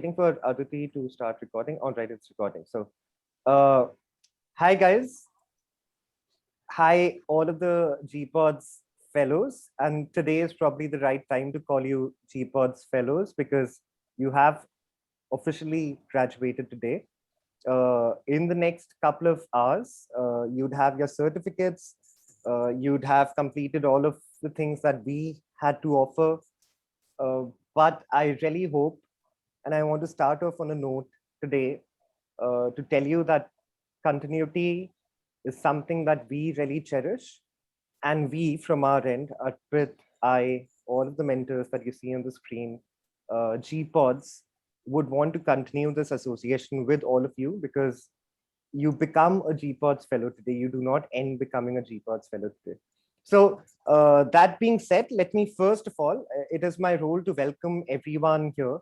Waiting for Aditi to start recording. All right, it's recording. So, uh, hi guys. Hi, all of the GPODS fellows. And today is probably the right time to call you GPODS fellows because you have officially graduated today. In the next couple of hours, you'd have your certificates. You'd have completed all of the things that we had to offer. But I really hope, and I want to start off on a note today to tell you that continuity is something that we really cherish. And we, from our end, Arpit, I, all of the mentors that you see on the screen, GPODs, would want to continue this association with all of you because you become a GPODs fellow today. You do not end becoming a GPODs fellow today. So that being said, let me first of all, it is my role to welcome everyone here.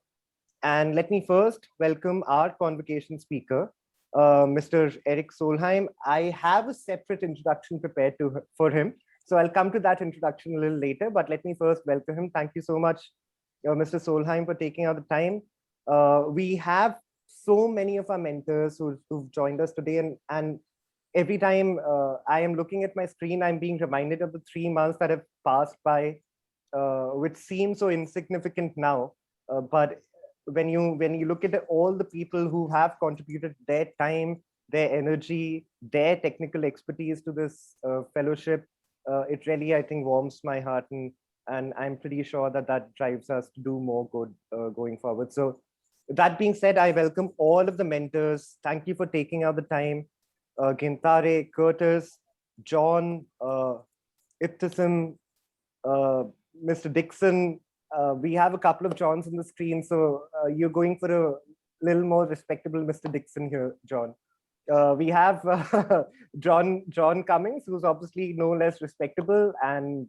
And let me first welcome our convocation speaker, Mr. Eric Solheim. I have a separate introduction prepared for him. So I'll come to that introduction a little later, but let me first welcome him. Thank you so much, Mr. Solheim, for taking out the time. We have so many of our mentors who've joined us today, and every time I am looking at my screen, I'm being reminded of the 3 months that have passed by, which seem so insignificant now. But when you look at all the people who have contributed their time, their energy, their technical expertise to this fellowship, it really, I think, warms my heart, and I'm pretty sure that that drives us to do more good going forward. So that being said, I welcome all of the mentors. Thank you for taking out the time. Gintare, Curtis, John, Ibtisam, Mr. Dixon. We have a couple of Johns on the screen, so you're going for a little more respectable Mr. Dixon here, John. We have John Cummings, who's obviously no less respectable, and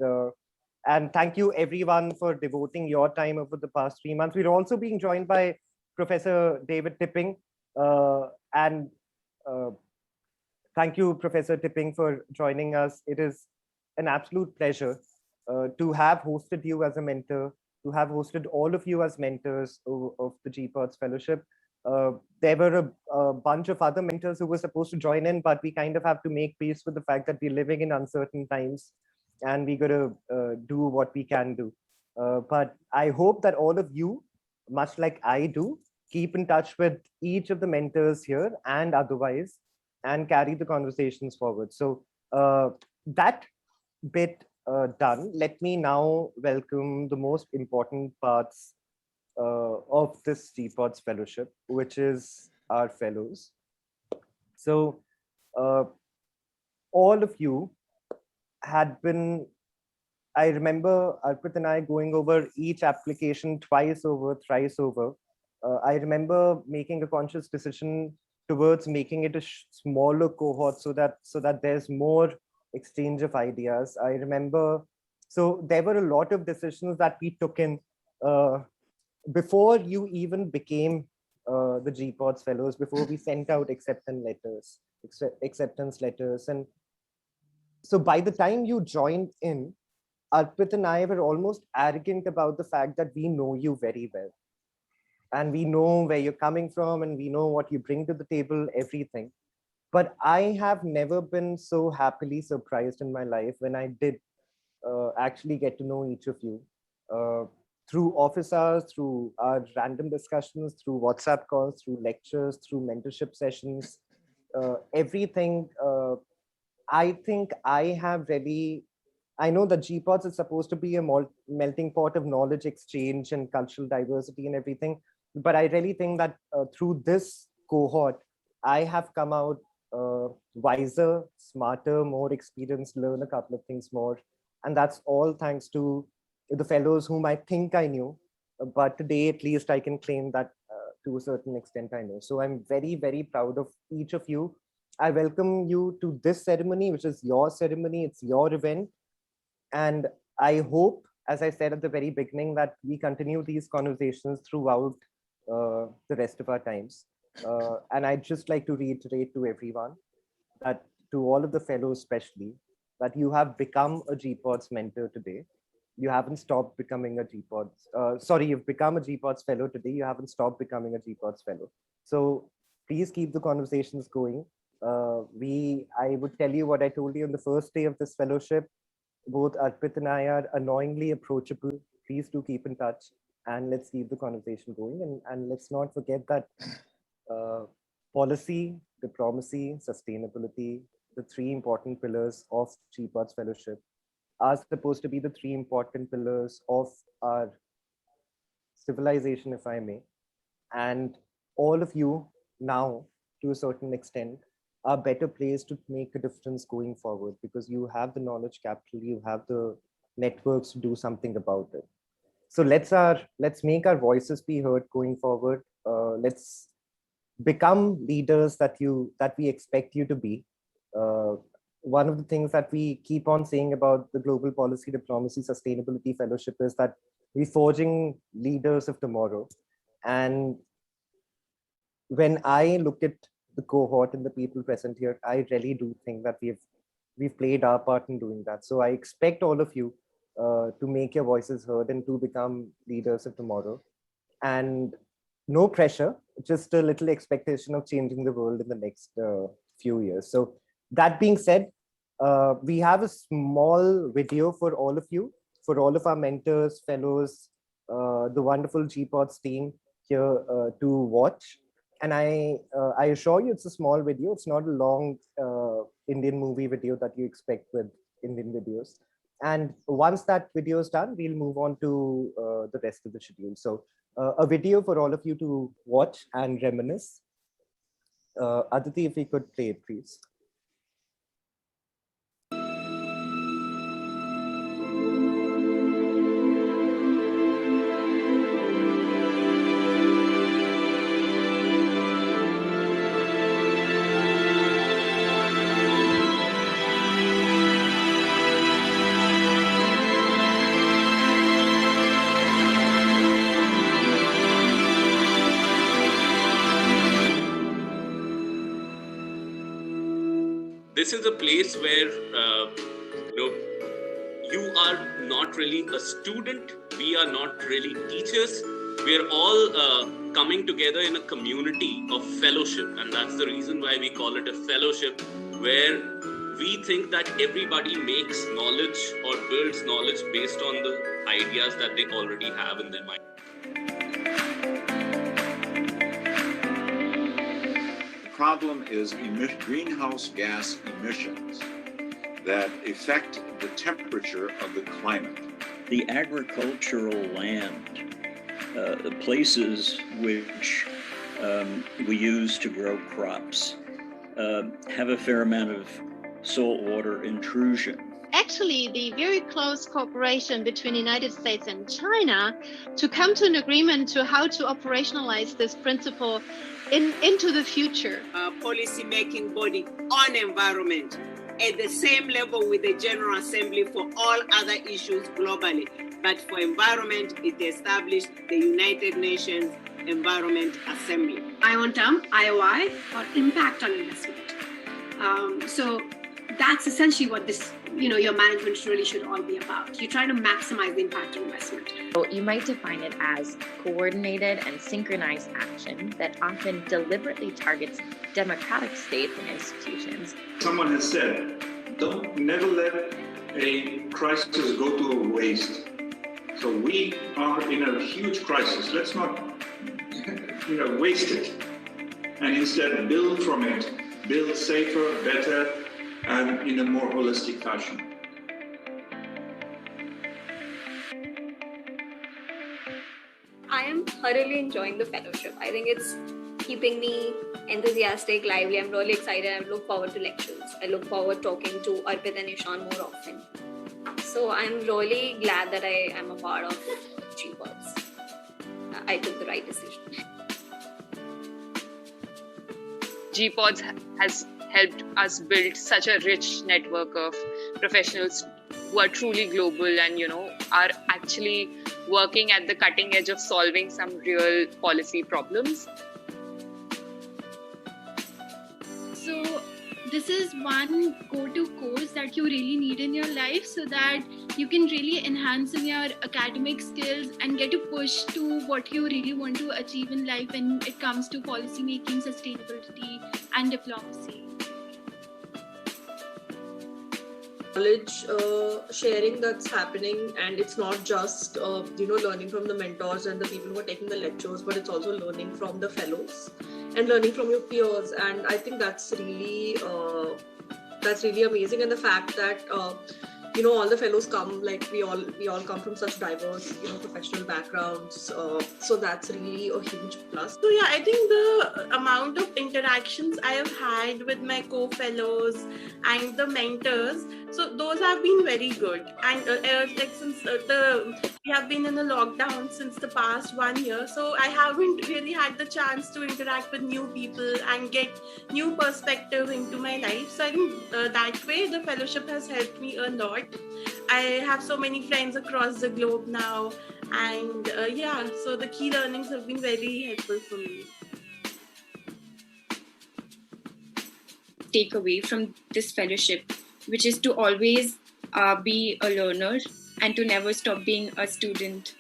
thank you everyone for devoting your time over the past 3 months. We're also being joined by Professor David Tipping, and thank you, Professor Tipping, for joining us. It is an absolute pleasure to have hosted you as a mentor, to have hosted all of you as mentors of the GPODS Fellowship. There were a bunch of other mentors who were supposed to join in, but we kind of have to make peace with the fact that we're living in uncertain times and we got to do what we can do. But I hope that all of you, much like I do, keep in touch with each of the mentors here and otherwise, and carry the conversations forward. So that bit done, let me now welcome the most important parts of this GPODS fellowship, which is our fellows. So all of you had been, I remember Arpit and I going over each application twice over, thrice over. I remember making a conscious decision towards making it a smaller cohort so that there's more exchange of ideas. I remember, so there were a lot of decisions that we took in before you even became the GPODS fellows, before we sent out acceptance letters. And so by the time you joined in, Arpit and I were almost arrogant about the fact that we know you very well. And we know where you're coming from, and we know what you bring to the table, everything. But I have never been so happily surprised in my life when I did actually get to know each of you through office hours, through our random discussions, through WhatsApp calls, through lectures, through mentorship sessions, everything. I think I have really, I know that GPODS is supposed to be a melting pot of knowledge exchange and cultural diversity and everything. But I really think that through this cohort, I have come out wiser, smarter, more experienced, learn a couple of things more. And that's all thanks to the fellows whom I think I knew. But today, at least, I can claim that to a certain extent I know. So I'm very, very proud of each of you. I welcome you to this ceremony, which is your ceremony. It's your event. And I hope, as I said at the very beginning, that we continue these conversations throughout the rest of our times. And I'd just like to reiterate to everyone that, to all of the fellows especially, that you have become a GPODS mentor today. you haven't stopped becoming a GPODS. You've become a GPODS fellow today. You haven't stopped becoming a GPODS fellow. So please keep the conversations going. I would tell you what I told you on the first day of this fellowship. Both Arpit and I are annoyingly approachable. Please do keep in touch, and let's keep the conversation going. And let's not forget that policy, diplomacy, sustainability, the three important pillars of GPODS fellowship are supposed to be the three important pillars of our civilization, if I may. And all of you now, to a certain extent, are better placed to make a difference going forward because you have the knowledge capital, you have the networks to do something about it. So let's make our voices be heard going forward. Let's become leaders that we expect you to be. One of the things that we keep on saying about the Global Policy Diplomacy Sustainability Fellowship is that we're forging leaders of tomorrow. And when I look at the cohort and the people present here, I really do think that we've played our part in doing that. So I expect all of you to make your voices heard and to become leaders of tomorrow. And no pressure, just a little expectation of changing the world in the next few years. So that being said, we have a small video for all of you, for all of our mentors, fellows, the wonderful GPODS team here to watch. And I assure you it's a small video. It's not a long Indian movie video that you expect with Indian videos. And once that video is done, we'll move on to the rest of the schedule. So a video for all of you to watch and reminisce. Aditi, if we could play it, please. This is a place where you are not really a student. We are not really teachers. We are all coming together in a community of fellowship, and that's the reason why we call it a fellowship, where we think that everybody makes knowledge or builds knowledge based on the ideas that they already have in their mind. Problem is greenhouse gas emissions that affect the temperature of the climate. The agricultural land, the places which we use to grow crops, have a fair amount of saltwater intrusion. Actually, the very close cooperation between the United States and China to come to an agreement to how to operationalize this principle into the future. Policy making body on environment at the same level with the General Assembly for all other issues globally. But for environment, it established the United Nations Environment Assembly. ION term, IOI, or impact on investment. So that's essentially what this, your management really should all be about. You're trying to maximize the impact of investment. So you might define it as coordinated and synchronized action that often deliberately targets democratic states and institutions. Someone has said, never let a crisis go to waste. So we are in a huge crisis. Let's not waste it. And instead build from it, build safer, better, and in a more holistic fashion. I am thoroughly enjoying the fellowship. I think it's keeping me enthusiastic, lively. I'm really excited. I look forward to lectures. I look forward talking to Arpit and Ishan more often. So I'm really glad that I am a part of GPODS. I took the right decision. GPODS has helped us build such a rich network of professionals who are truly global and, are actually working at the cutting edge of solving some real policy problems. So this is one go-to course that you really need in your life so that you can really enhance in your academic skills and get to push to what you really want to achieve in life when it comes to policy making, sustainability, and diplomacy. Knowledge sharing that's happening, and it's not just learning from the mentors and the people who are taking the lectures, but it's also learning from the fellows and learning from your peers. And I think that's really amazing. And the fact that all the fellows come, like we all come from such diverse professional backgrounds, so that's really a huge plus. So yeah, I think the amount of interactions I have had with my co-fellows and the mentors, so those have been very good. And since we have been in a lockdown since the past 1 year, so I haven't really had the chance to interact with new people and get new perspective into my life. So I think that way the fellowship has helped me a lot. I have so many friends across the globe now, and so the key learnings have been very helpful for me. Take away from this fellowship, which is to always be a learner and to never stop being a student.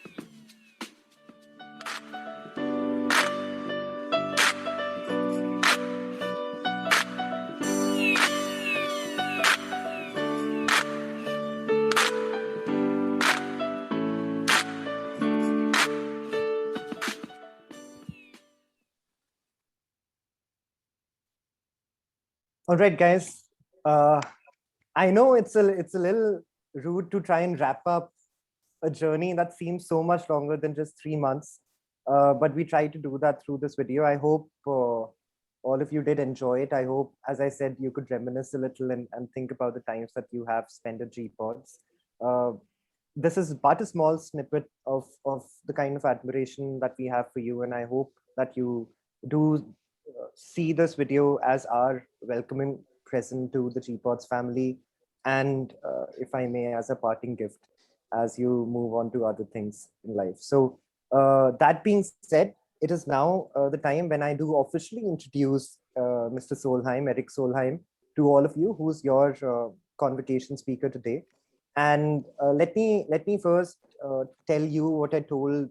All right, guys. I know it's a little rude to try and wrap up a journey that seems so much longer than just 3 months, but we tried to do that through this video. I hope all of you did enjoy it. I hope, as I said, you could reminisce a little and think about the times that you have spent at GPODS. This is but a small snippet of the kind of admiration that we have for you, and I hope that you do see this video as our welcoming present to the GPODS family, and if I may, as a parting gift as you move on to other things in life. So that being said, it is now the time when I do officially introduce Mr. Solheim, Eric Solheim, to all of you, who's your convocation speaker today. And let me first tell you what I told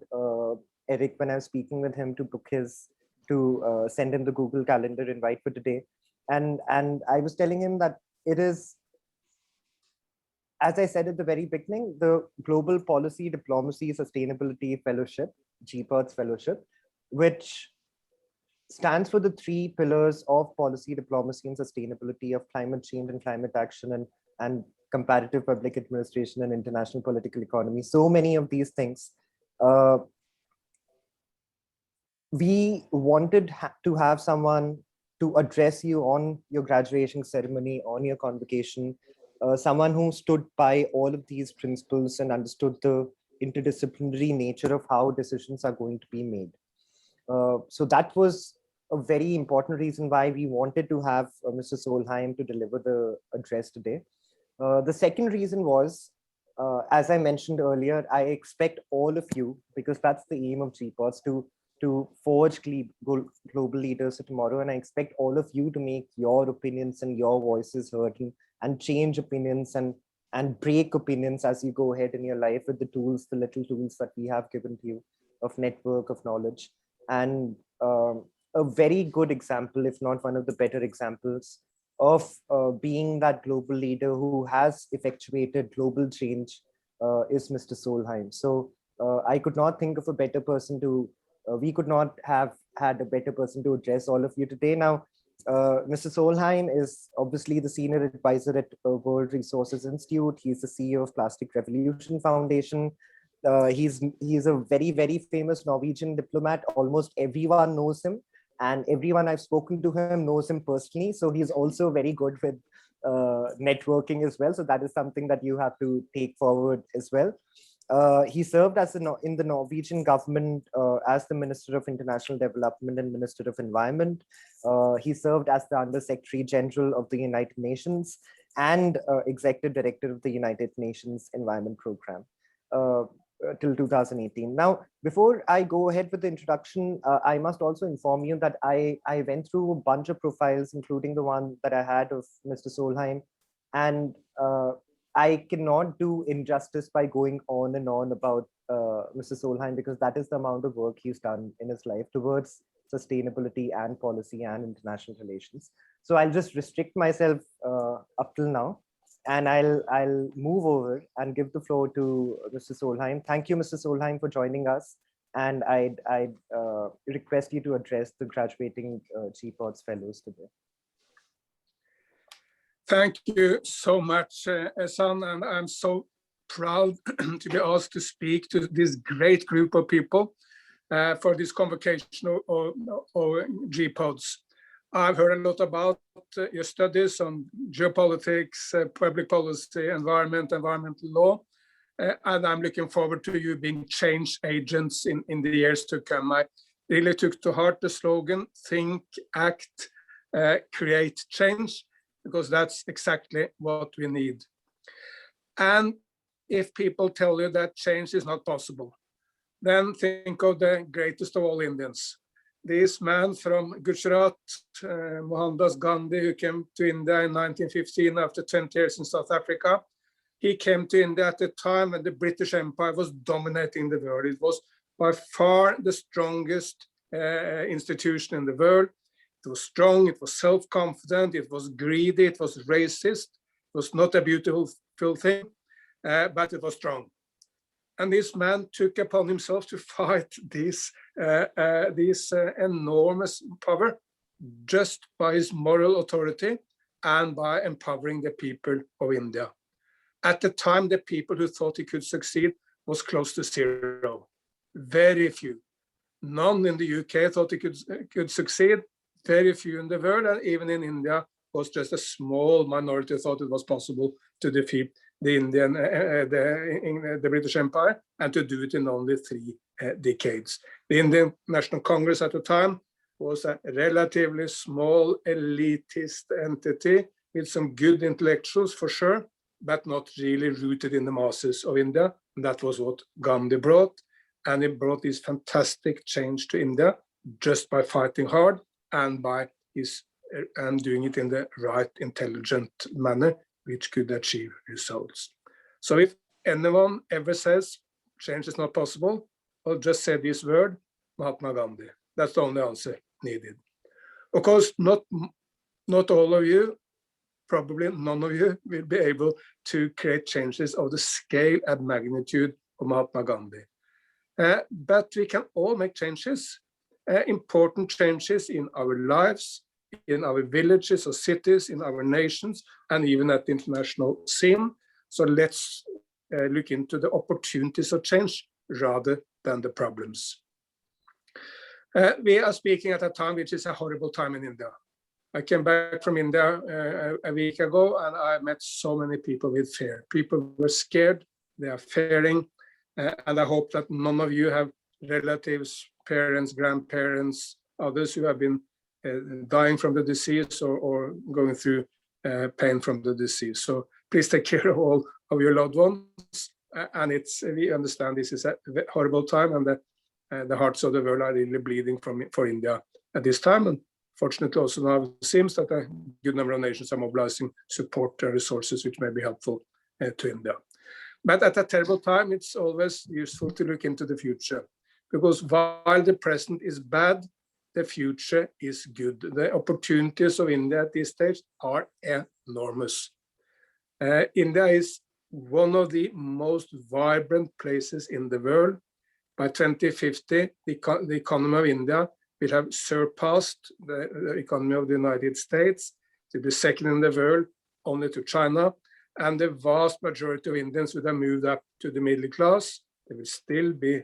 Eric when I was speaking with him to book his to send him the Google Calendar invite for today. And I was telling him that it is, as I said at the very beginning, the Global Policy, Diplomacy, Sustainability Fellowship, GPODS Fellowship, which stands for the 3 pillars of policy, diplomacy, and sustainability of climate change and climate action and comparative public administration and international political economy. So many of these things. We wanted to have someone to address you on your graduation ceremony, on your convocation, someone who stood by all of these principles and understood the interdisciplinary nature of how decisions are going to be made. So that was a very important reason why we wanted to have Mr. Solheim to deliver the address today. The second reason was, as I mentioned earlier, I expect all of you, because that's the aim of GPODS, to forge global leaders for tomorrow. And I expect all of you to make your opinions and your voices heard and change opinions and break opinions as you go ahead in your life with the tools, the little tools that we have given to you of network, of knowledge. And a very good example, if not one of the better examples of being that global leader who has effectuated global change is Mr. Solheim. So I could not think of a better person to we could not have had a better person to address all of you today. Now, Mr. Solheim is obviously the senior advisor at World Resources Institute. He's the CEO of Plastic Revolution Foundation. He's a very, very famous Norwegian diplomat. Almost everyone knows him, and everyone I've spoken to him knows him personally. So he's also very good with networking as well. So that is something that you have to take forward as well. He served as in the Norwegian government as the Minister of International Development and Minister of Environment. He served as the Under Secretary General of the United Nations and Executive Director of the United Nations Environment Program. till 2018. Now, before I go ahead with the introduction, I must also inform you that I went through a bunch of profiles, including the one that I had of Mr. Solheim, and I cannot do injustice by going on and on about Mr. Solheim, because that is the amount of work he's done in his life towards sustainability and policy and international relations. So I'll just restrict myself up till now, and I'll move over and give the floor to Mr. Solheim. Thank you, Mr. Solheim, for joining us. And I'd request you to address the graduating GPODS fellows today. Thank you so much, Ehsan, and I'm so proud to be asked to speak to this great group of people for this convocation of GPODS. I've heard a lot about your studies on geopolitics, public policy, environmental law, and I'm looking forward to you being change agents in the years to come. I really took to heart the slogan, think, act, create change, because that's exactly what we need. And if people tell you that change is not possible, then think of the greatest of all Indians. This man from Gujarat, Mohandas Gandhi, who came to India in 1915 after 20 years in South Africa. He came to India at a time when the British Empire was dominating the world. It was by far the strongest institution in the world. It was strong, it was self-confident, it was greedy, it was racist. It was not a beautiful thing, but it was strong. And this man took upon himself to fight this enormous power just by his moral authority and by empowering the people of India. At the time, the people who thought he could succeed was close to zero. Very few. None in the UK thought he could succeed. Very few in the world, and even in India, was just a small minority thought it was possible to defeat the the British Empire, and to do it in only 3 decades. The Indian National Congress at the time was a relatively small elitist entity with some good intellectuals for sure, but not really rooted in the masses of India. And that was what Gandhi brought, and he brought this fantastic change to India just by fighting hard and by doing it in the right, intelligent manner, which could achieve results. So if anyone ever says change is not possible, I'll just say this word, Mahatma Gandhi. That's the only answer needed. Of course, not all of you, probably none of you, will be able to create changes of the scale and magnitude of Mahatma Gandhi. But we can all make changes, important changes in our lives, in our villages or cities, in our nations, and even at the international scene. So let's look into the opportunities of change rather than the problems. We are speaking at a time which is a horrible time in India. I came back from India a week ago, and I met so many people with fear. People were scared, they are fearing, and I hope that none of you have relatives, parents, grandparents, others who have been dying from the disease or going through pain from the disease. So please take care of all of your loved ones. And we understand this is a horrible time, and the hearts of the world are really bleeding for India at this time. And fortunately also now it seems that a good number of nations are mobilizing support and resources which may be helpful to India. But at a terrible time, it's always useful to look into the future, because while the present is bad, the future is good. The opportunities of India at this stage are enormous. India is one of the most vibrant places in the world. By 2050, the economy of India will have surpassed the economy of the United States. It will be second in the world, only to China. And the vast majority of Indians will have moved up to the middle class. There will still be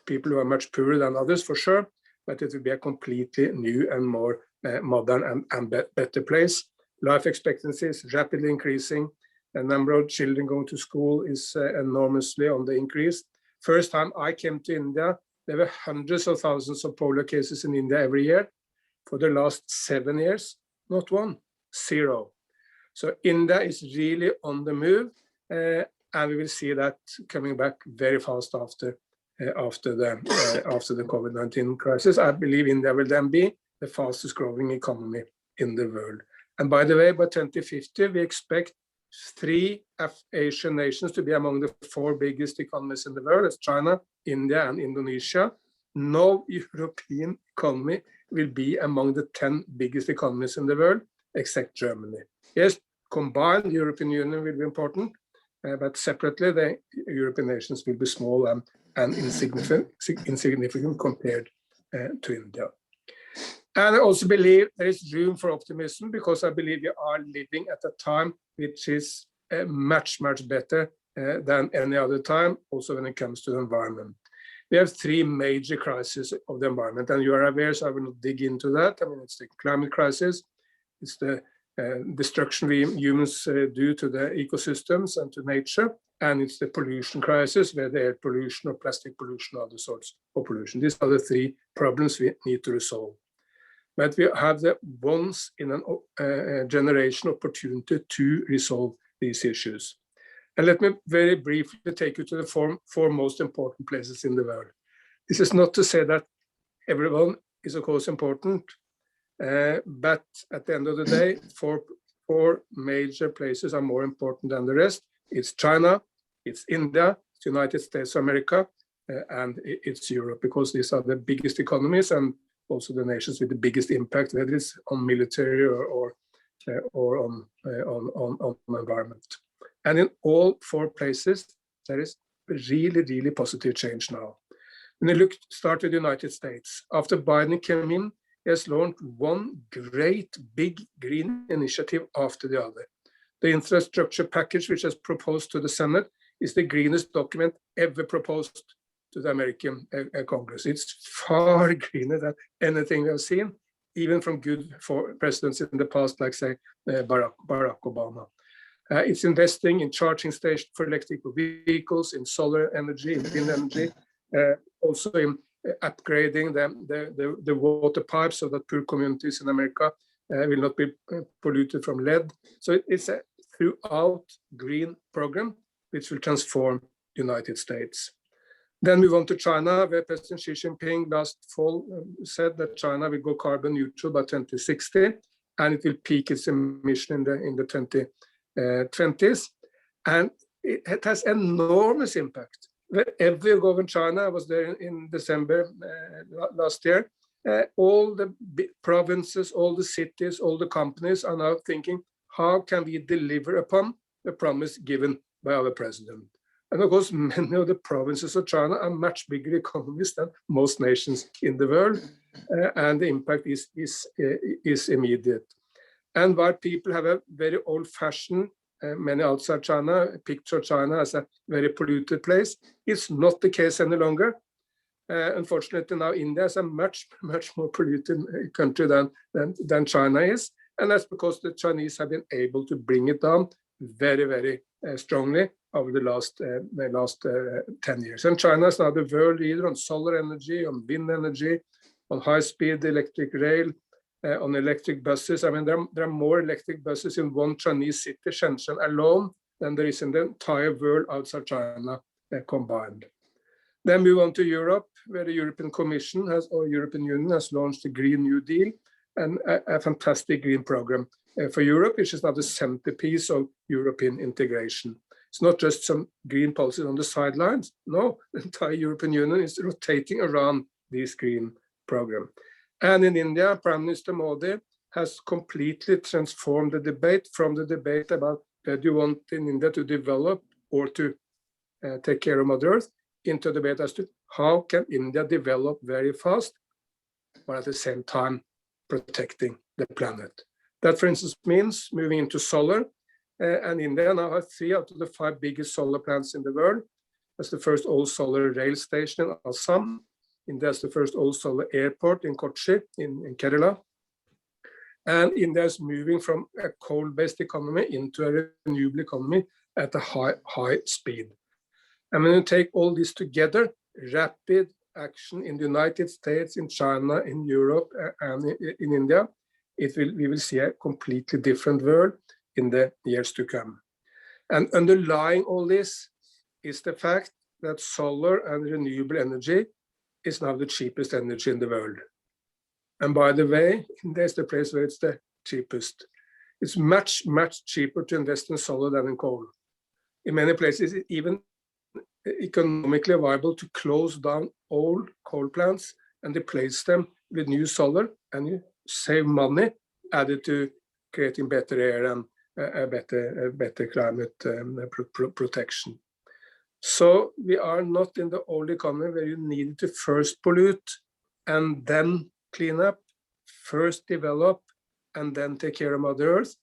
people who are much poorer than others, for sure, but it will be a completely new and more modern and better place. Life expectancy is rapidly increasing. The number of children going to school is enormously on the increase. First time I came to India, there were hundreds of thousands of polio cases in India every year. For the last 7 years, not one, zero. So India is really on the move. and we will see that coming back very fast after the COVID-19 crisis. I believe India will then be the fastest growing economy in the world. And by the way, by 2050, we expect 3 Asian nations to be among the 4 biggest economies in the world. It's China, India, and Indonesia. No European economy will be among the 10 biggest economies in the world, except Germany. Yes, combined, the European Union will be important, but separately, the European nations will be small and insignificant compared to India. And I also believe there is room for optimism, because I believe we are living at a time which is much, much better than any other time, also when it comes to the environment. We have 3 major crises of the environment, and you are aware, so I will not dig into that. I mean, it's the climate crisis, it's the destruction we humans do to the ecosystems and to nature, and it's the pollution crisis, where the air pollution or plastic pollution or other sorts of pollution. These are the 3 problems we need to resolve. But we have the once in a generation opportunity to resolve these issues. And let me very briefly take you to the 4 most important places in the world. This is not to say that everyone is of course important, but at the end of the day, 4 major places are more important than the rest. It's China, it's India, it's United States of America, and it's Europe, because these are the biggest economies and also the nations with the biggest impact, whether it's on military or on environment. And in all 4 places, there is really, really positive change now. When you start with the United States, after Biden came in, he has launched one great big green initiative after the other. The infrastructure package, which is proposed to the Senate, is the greenest document ever proposed to the American Congress. It's far greener than anything we have seen, even from good presidents in the past, like say Barack Obama. It's investing in charging stations for electric vehicles, in solar energy, in wind energy, also in upgrading the water pipes so that poor communities in America will not be polluted from lead. So it's a throughout green program which will transform the United States. Then we went to China, where President Xi Jinping last fall said that China will go carbon neutral by 2060, and it will peak its emission in the 2020s. And it has enormous impact. Wherever you go in China, I was there in December last year, all the provinces, all the cities, all the companies are now thinking, how can we deliver upon the promise given by our president? And of course, many of the provinces of China are much bigger economies than most nations in the world, and the impact is immediate. And while people have a very old-fashioned, many outside China, picture China as a very polluted place, it's not the case any longer. Unfortunately, now India is a much, much more polluted country than China is, and that's because the Chinese have been able to bring it down very, very strongly over the last 10 years. And China is now the world leader on solar energy, on wind energy, on high-speed electric rail, on electric buses. I mean, there are more electric buses in one Chinese city, Shenzhen alone, than there is in the entire world outside China combined. Then we went to Europe, where the European Commission or European Union has launched the Green New Deal, and a fantastic green program for Europe, which is now the centerpiece of European integration. It's not just some green policies on the sidelines. No, the entire European Union is rotating around this green program. And in India, Prime Minister Modi has completely transformed the debate from the debate about whether you want in India to develop or to take care of Mother Earth, into a debate as to how can India develop very fast, but at the same time protecting the planet. That, for instance, means moving into solar, and India now has 3 out of the 5 biggest solar plants in the world. That's the first all-solar rail station in Assam. India is the first all-solar airport in Kochi, in Kerala. And India is moving from a coal-based economy into a renewable economy at a high speed. And when you take all this together, rapid action in the United States, in China, in Europe, and in India, we will see a completely different world in the years to come. And underlying all this is the fact that solar and renewable energy is now the cheapest energy in the world. And by the way, there's the place where it's the cheapest. It's much, much cheaper to invest in solar than in coal. In many places, it's even economically viable to close down old coal plants and replace them with new solar, and you save money added to creating better air and a better climate protection. So we are not in the old economy where you need to first pollute and then clean up, first develop and then take care of Mother Earth.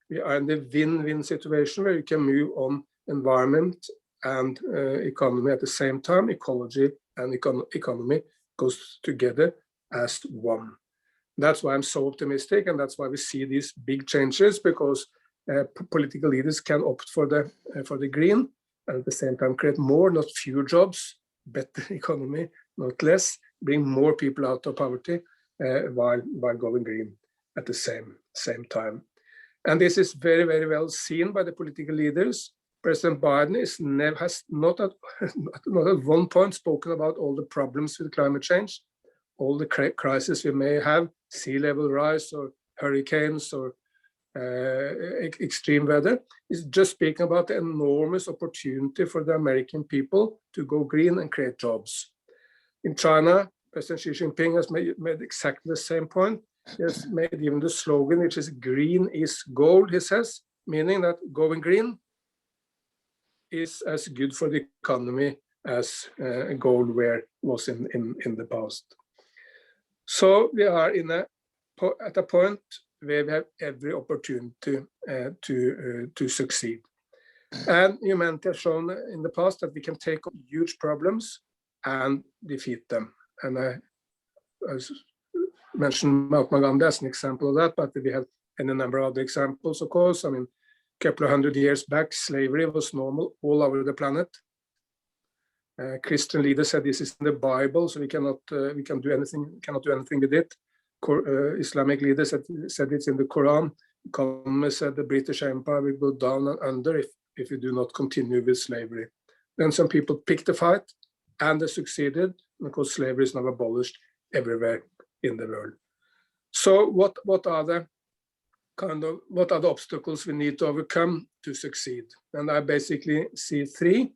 We are in the win-win situation where you can move on environment and economy at the same time. Ecology and economy goes together as one. That's why I'm so optimistic, and that's why we see these big changes, because political leaders can opt for the green and at the same time create more, not fewer jobs, better economy, not less, bring more people out of poverty while going green at the same time. And this is very, very well seen by the political leaders. President Biden has not at one point spoken about all the problems with climate change, all the crises we may have, sea level rise or hurricanes or extreme weather. Is just speaking about the enormous opportunity for the American people to go green and create jobs. In China, President Xi Jinping has made exactly the same point. He has made even the slogan, which is "Green is gold," he says, meaning that going green is as good for the economy as gold was in the past. So we are at a point where we have every opportunity to succeed. And humanity has shown in the past that we can take on huge problems and defeat them. And I mentioned Maganda as an example of that, but we have any number of other examples, of course. I mean, a couple of hundred years back, slavery was normal all over the planet. Christian leaders said this is in the Bible, so we cannot do anything with it. Islamic leaders said it's in the Quran. Economists said the British Empire will go down and under if we do not continue with slavery. Then some people picked the fight, and they succeeded, because slavery is now abolished everywhere in the world. So what are the obstacles we need to overcome to succeed? And I basically see three.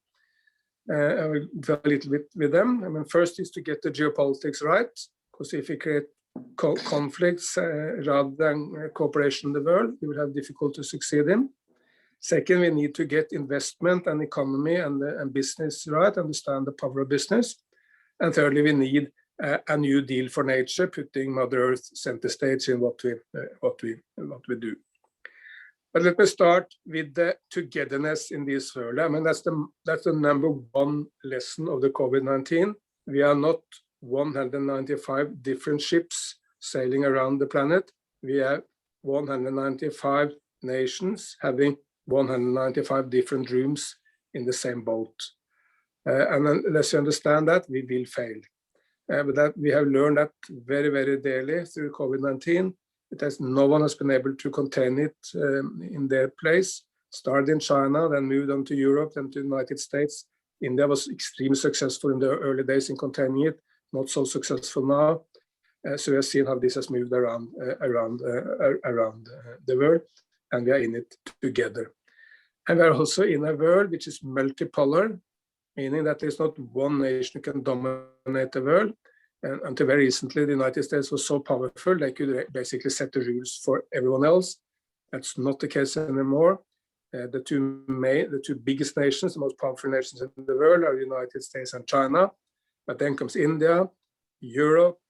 I will go a little bit with them. I mean, first is to get the geopolitics right, because if we create conflicts rather than cooperation in the world, we will have difficulty to succeed in. Second, we need to get investment and economy and business right, understand the power of business. And thirdly, we need a new deal for nature, putting Mother Earth center stage in what we do. But let me start with the togetherness in this world. I mean, that's the number one lesson of the COVID-19. We are not 195 different ships sailing around the planet. We have 195 nations having 195 different rooms in the same boat. And unless you understand that, we will fail. But that we have learned that very, very dearly through COVID-19. No one has been able to contain it in their place. Started in China, then moved on to Europe, then to the United States. India was extremely successful in the early days in containing it, not so successful now. So we have seen how this has moved around the world, and we are in it together. And we are also in a world which is multipolar, meaning that there's not one nation who can dominate the world. And until very recently, the United States was so powerful, they could basically set the rules for everyone else. That's not the case anymore. The two biggest nations, the most powerful nations in the world, are the United States and China. But then comes India, Europe,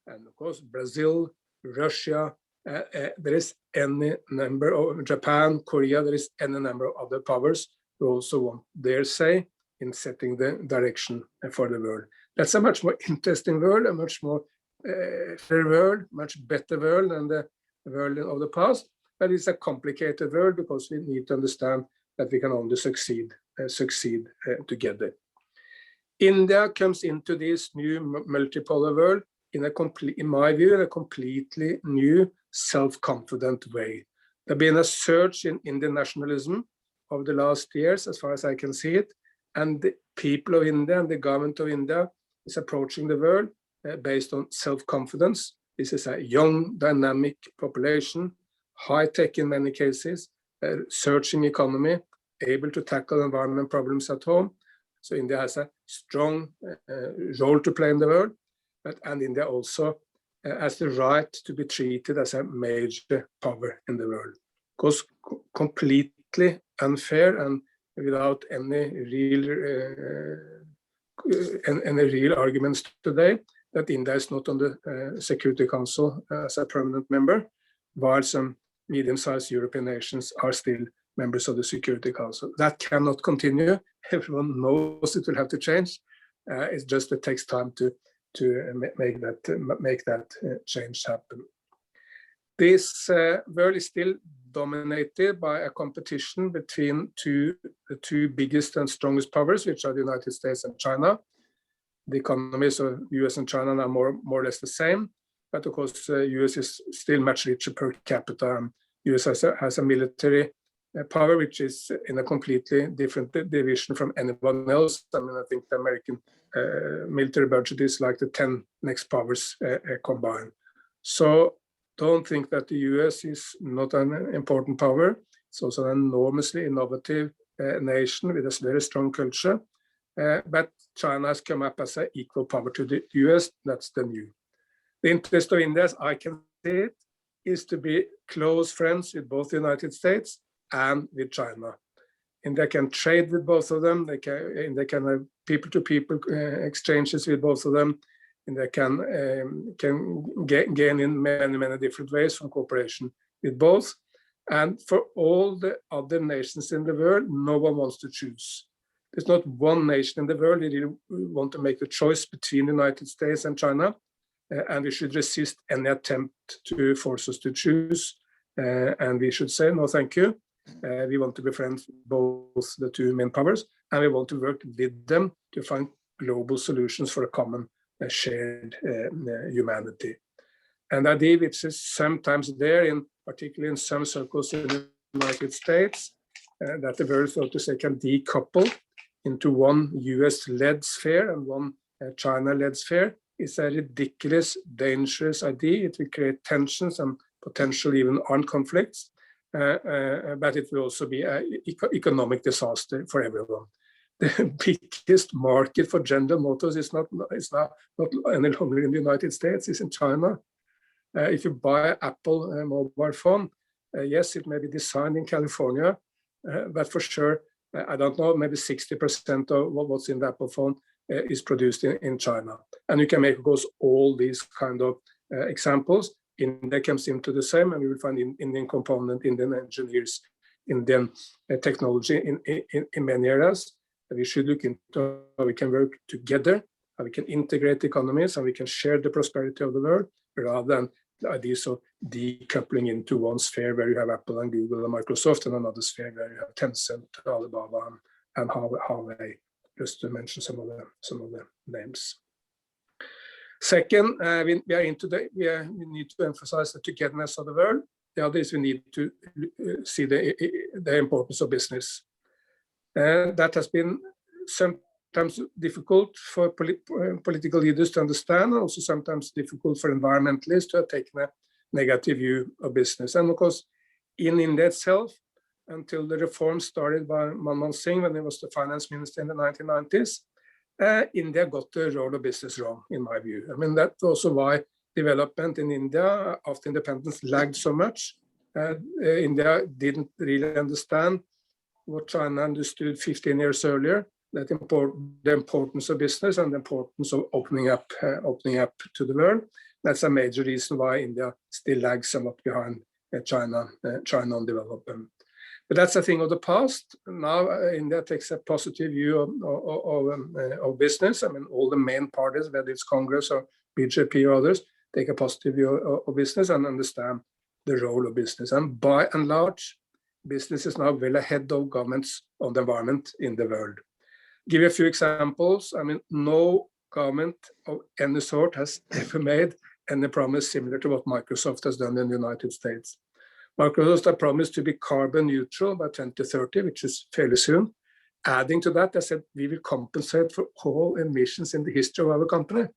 and of course, Brazil, Russia. There is any number of Japan, Korea, there is any number of other powers who also want their say in setting the direction for the world. That's a much more interesting world, a much more fair world, much better world than the world of the past. But it's a complicated world because we need to understand that we can only succeed together. India comes into this new multipolar world in my view, in a completely new, self-confident way. There's been a surge in Indian nationalism over the last years, as far as I can see it. And the people of India and the government of India is approaching the world based on self-confidence. This is a young, dynamic population, high-tech in many cases, surging economy, able to tackle environment problems at home. So India has a strong role to play in the world, and India also has the right to be treated as a major power in the world. Because completely unfair and without any real arguments today that India is not on the Security Council as a permanent member, while some medium-sized European nations are still members of the Security Council. That cannot continue. Everyone knows it will have to change. It's just it takes time to make that change happen. This world is still dominated by a competition between the two biggest and strongest powers, which are the United States and China. The economies of US and China are more or less the same, but of course US is still much richer per capita. US has a military power which is in a completely different division from anyone else. I mean, I think the American military budget is like the 10 next powers combined. So don't think that the US is not an important power. It's also an enormously innovative nation with a very strong culture. But China has come up as an equal power to the US. That's the new. The interest of India, as I can see it, is to be close friends with both the United States and with China. India can trade with both of them. They can have people-to-people exchanges with both of them. And they can gain in many different ways from cooperation with both. And for all the other nations in the world, no one wants to choose. There's not one nation in the world that really want to make the choice between the United States and China. And we should resist any attempt to force us to choose. And we should say, no, thank you. We want to befriend both the two main powers, and we want to work with them to find global solutions for a common shared humanity. And the idea which is sometimes there, particularly in some circles in the United States, that the world, so to say, can decouple into one US-led sphere and one China-led sphere, is a ridiculous, dangerous idea. It will create tensions and potentially even armed conflicts, but it will also be an economic disaster for everyone. The biggest market for General Motors is not any longer in the United States, it's in China. If you buy an Apple mobile phone, yes, it may be designed in California, but for sure, I don't know, maybe 60% of what's in the Apple phone is produced in China. And you can make, of course, all these kind of examples. India comes into the same, and we will find Indian component, Indian engineers, Indian technology in many areas. We should look into how we can work together, how we can integrate economies, how we can share the prosperity of the world, rather than the ideas of decoupling into one sphere where you have Apple and Google and Microsoft, and another sphere where you have Tencent, Alibaba, and Huawei, just to mention some of the names. Second, we need to emphasize the togetherness of the world. The other is we need to see the importance of business. That has been sometimes difficult for political leaders to understand, and also sometimes difficult for environmentalists to have taken a negative view of business. And of course, in India itself, until the reform started by Manmohan Singh when he was the finance minister in the 1990s, India got the role of business wrong, in my view. I mean, that's also why development in India after independence lagged so much. India didn't really understand what China understood 15 years earlier, that the importance of business and the importance of opening up to the world. That's a major reason why India still lags somewhat behind China on development. But that's a thing of the past. Now India takes a positive view of business. I mean, all the main parties, whether it's Congress or BJP or others, take a positive view of business and understand the role of business. And by and large, business is now well ahead of governments on the environment in the world. Give you a few examples. I mean, no government of any sort has ever made any promise similar to what Microsoft has done in the United States. Microsoft has promised to be carbon neutral by 2030, which is fairly soon. Adding to that, I said we will compensate for all emissions in the history of our company.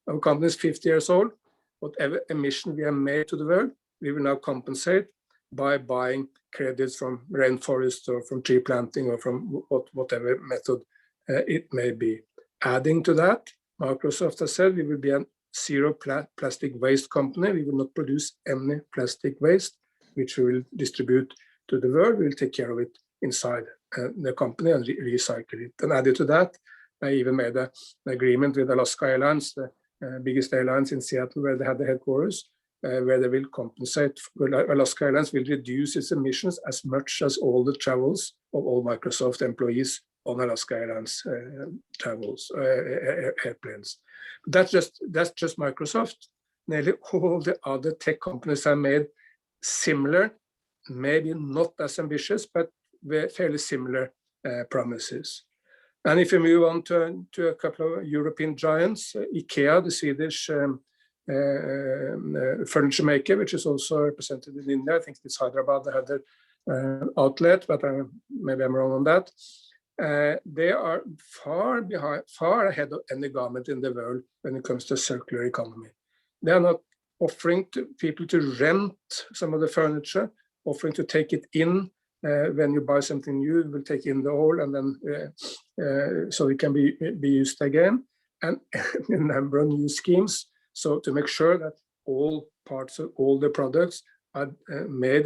Our company is 50 years old. Whatever emission we have made to the world, we will now compensate by buying credits from rainforest or from tree planting or from whatever method it may be. Adding to that, Microsoft has said we will be a zero plastic waste company. We will not produce any plastic waste, which we will distribute to the world. We will take care of it inside the company and recycle it. And added to that, I even made an agreement with Alaska Airlines, the biggest airlines in Seattle, where they had the headquarters, where they will compensate. Alaska Airlines will reduce its emissions as much as all the travels of all Microsoft employees on Alaska Airlines airplanes. That's just Microsoft. Nearly all the other tech companies have made similar, maybe not as ambitious, but fairly similar promises. And if you move on to a couple of European giants, IKEA, the Swedish furniture maker, which is also represented in India. I think it's Hyderabad, they have their outlet, but maybe I'm wrong on that. They are far ahead of any government in the world when it comes to circular economy. They are not offering to people to rent some of the furniture, offering to take it in when you buy something new, you will take in the old and then so it can be used again, and a number of new schemes. So to make sure that all parts of all the products are made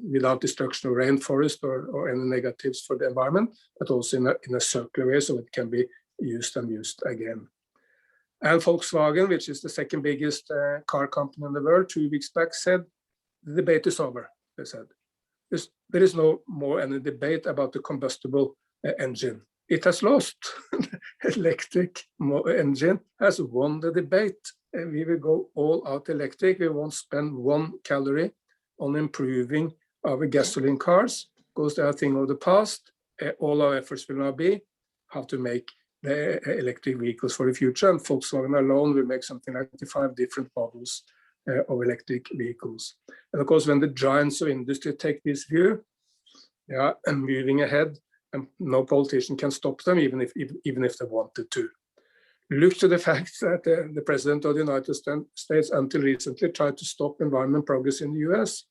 without destruction of rainforest or any negatives for the environment, but also in a circular way, so it can be used and used again. And Volkswagen, which is the second biggest car company in the world, 2 weeks back said, the debate is over, they said. There is no more any debate about the combustible engine. It has lost. Electric engine has won the debate. We will go all out electric. We won't spend 1 calorie on improving our gasoline cars because they are a thing of the past. All our efforts will now be how to make the electric vehicles for the future. And Volkswagen alone will make something like 25 different models of electric vehicles. And of course, when the giants of industry take this view, and moving ahead, and no politician can stop them, even if they wanted to. Look to the fact that the president of the United States until recently tried to stop environment progress in the US.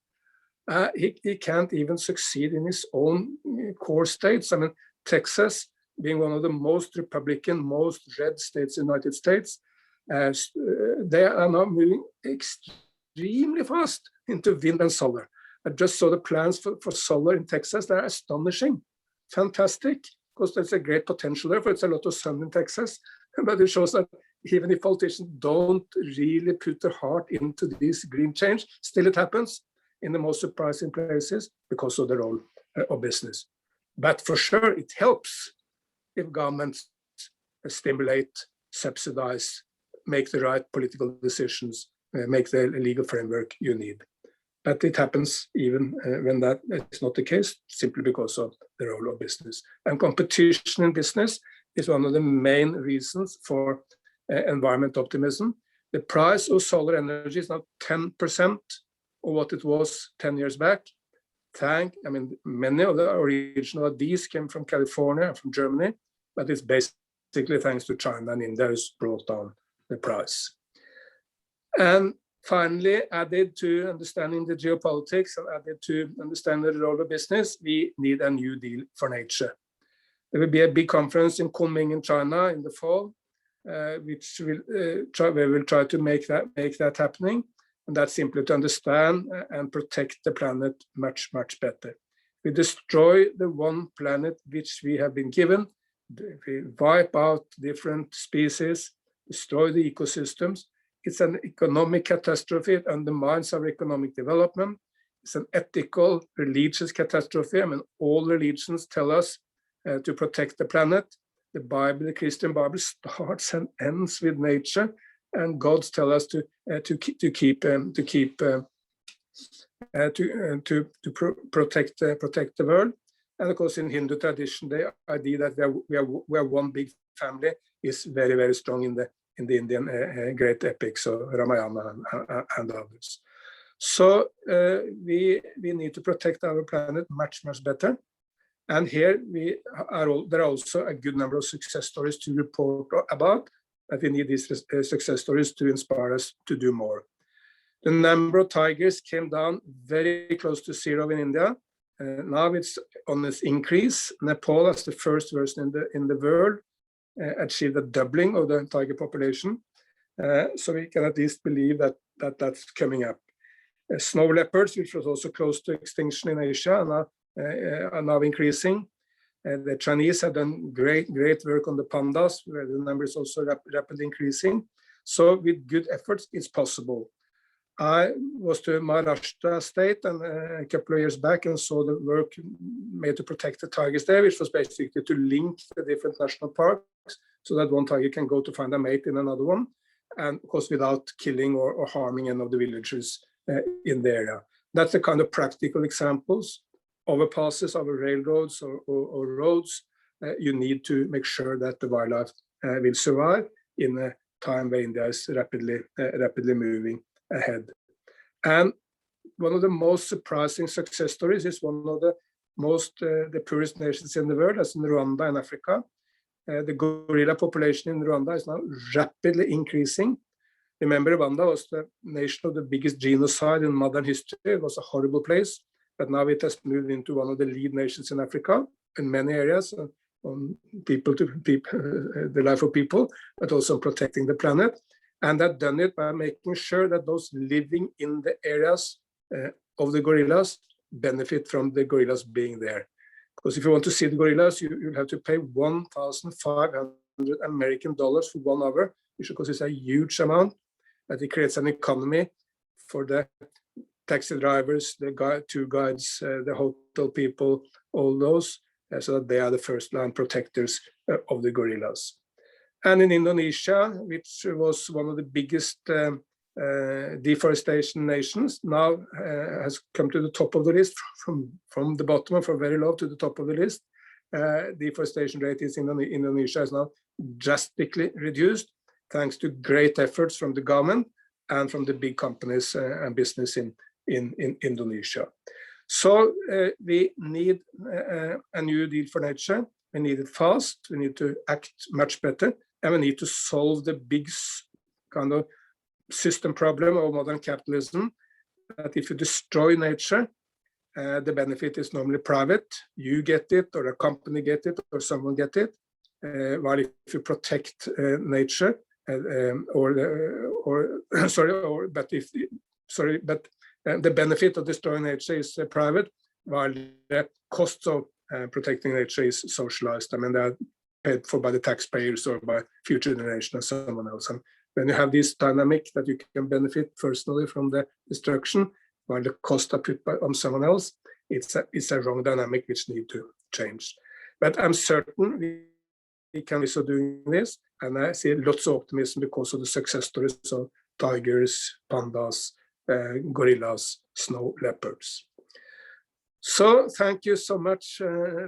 He can't even succeed in his own core states. I mean, Texas, being one of the most Republican, most red states in the United States, they are now moving extremely fast into wind and solar. I just saw the plans for solar in Texas. They're astonishing, fantastic, because there's a great potential there, for it's a lot of sun in Texas. But it shows that even if politicians don't really put their heart into this green change, still it happens in the most surprising places because of the role of business. But for sure, it helps if governments stimulate, subsidize, make the right political decisions, make the legal framework you need. But it happens even when that is not the case, simply because of the role of business. And competition in business is one of the main reasons for environment optimism. The price of solar energy is now 10% of what it was 10 years back. Many of the original ideas came from California, from Germany, but it's basically thanks to China and India who's brought down the price. And finally, added to understanding the geopolitics and added to understanding the role of business, we need a new deal for nature. There will be a big conference in Kunming in China in the fall, which we will try to make that happening. And that's simply to understand and protect the planet much, much better. We destroy the one planet which we have been given. We wipe out different species, destroy the ecosystems. It's an economic catastrophe. It undermines our economic development. It's an ethical, religious catastrophe. I mean, all religions tell us to protect the planet. The Bible, the Christian Bible, starts and ends with nature, and gods tell us to protect the world. And of course, in Hindu tradition, the idea that we are one big family is very, very strong in the Indian great epics of Ramayana and others. So we need to protect our planet much better. And here there are also a good number of success stories to report about, but we need these success stories to inspire us to do more. The number of tigers came down very close to zero in India. Now it's on this increase. Nepal, as the first version in the world, achieved a doubling of the tiger population. So we can at least believe that's coming up. Snow leopards, which was also close to extinction in Asia, are now increasing. The Chinese have done great work on the pandas, where the number is also rapidly increasing. So with good efforts, it's possible. I was to Maharashtra state and a couple of years back and saw the work made to protect the tigers there, which was basically to link the different national parks so that one tiger can go to find a mate in another one, and of course without killing or harming any of the villagers in the area. That's the kind of practical examples. Overpasses, over railroads or roads, you need to make sure that the wildlife will survive in a time where India is rapidly moving ahead. And one of the most surprising success stories is one of the poorest nations in the world, as in Rwanda in Africa. The gorilla population in Rwanda is now rapidly increasing. Remember, Rwanda was the nation of the biggest genocide in modern history. It was a horrible place, but now it has moved into one of the lead nations in Africa in many areas, on the life of people, but also protecting the planet. And that done it by making sure that those living in the areas of the gorillas benefit from the gorillas being there. Because if you want to see the gorillas, you'll have to pay $1,500 American for 1 hour, which of course is a huge amount, but it creates an economy for the taxi drivers, the tour guides, the hotel people, all those, so that they are the first line protectors of the gorillas. And in Indonesia, which was one of the biggest deforestation nations, now has come to the top of the list from the bottom, from very low to the top of the list. Deforestation rate in Indonesia is now drastically reduced, thanks to great efforts from the government and from the big companies and business in Indonesia. So we need a new deal for nature. We need it fast. We need to act much better, and we need to solve the big kind of system problem of modern capitalism. That if you destroy nature, the benefit is normally private. You get it, or a company get it, or someone get it. While if you protect nature, the benefit of destroying nature is private, while the costs of protecting nature is socialized. I mean, they're paid for by the taxpayers or by future generations or someone else. And when you have this dynamic that you can benefit personally from the destruction, while the costs are put on someone else, it's a wrong dynamic which need to change. But I'm certain we can also doing this, and I see lots of optimism because of the success stories of tigers, pandas, gorillas, snow leopards. So thank you so much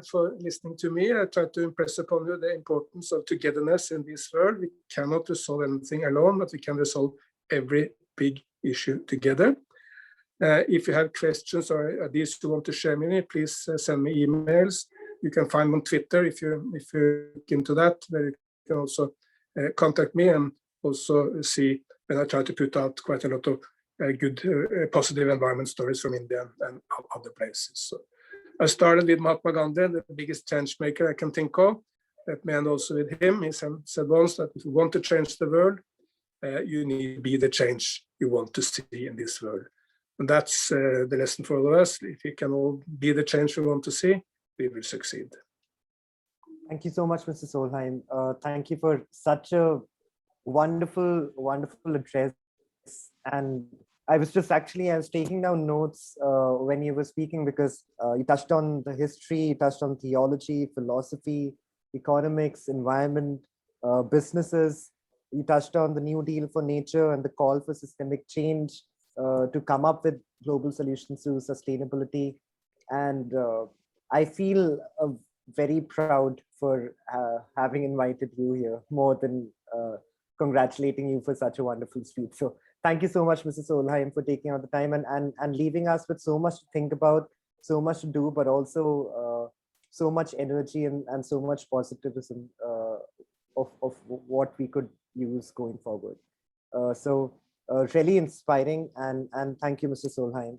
for listening to me. I try to impress upon you the importance of togetherness in this world. We cannot resolve anything alone, but we can resolve every big issue together. If you have questions or ideas you want to share with me, please send me emails. You can find me on Twitter if you're into that, where you can also contact me, and also see when I try to put out quite a lot of good positive environment stories from India and other places. So I started with Maganda, the biggest change maker I can think of. Let me end also with him. He said once that if you want to change the world, you need to be the change you want to see in this world. And that's the lesson for all of us. If we can all be the change we want to see, we will succeed. Thank you so much, Mr. Solheim. Thank you for such a wonderful address. And I was taking down notes when you were speaking, because you touched on the history, you touched on theology, philosophy, economics, environment, businesses. You touched on the New Deal for nature and the call for systemic change to come up with global solutions to sustainability. And I feel very proud for having invited you here, more than congratulating you for such a wonderful speech. So thank you so much, Mrs. Solheim, for taking out the time and leaving us with so much to think about, so much to do, but also so much energy and so much positivism of what we could use going forward. Really inspiring, and thank you, Mr. Solheim.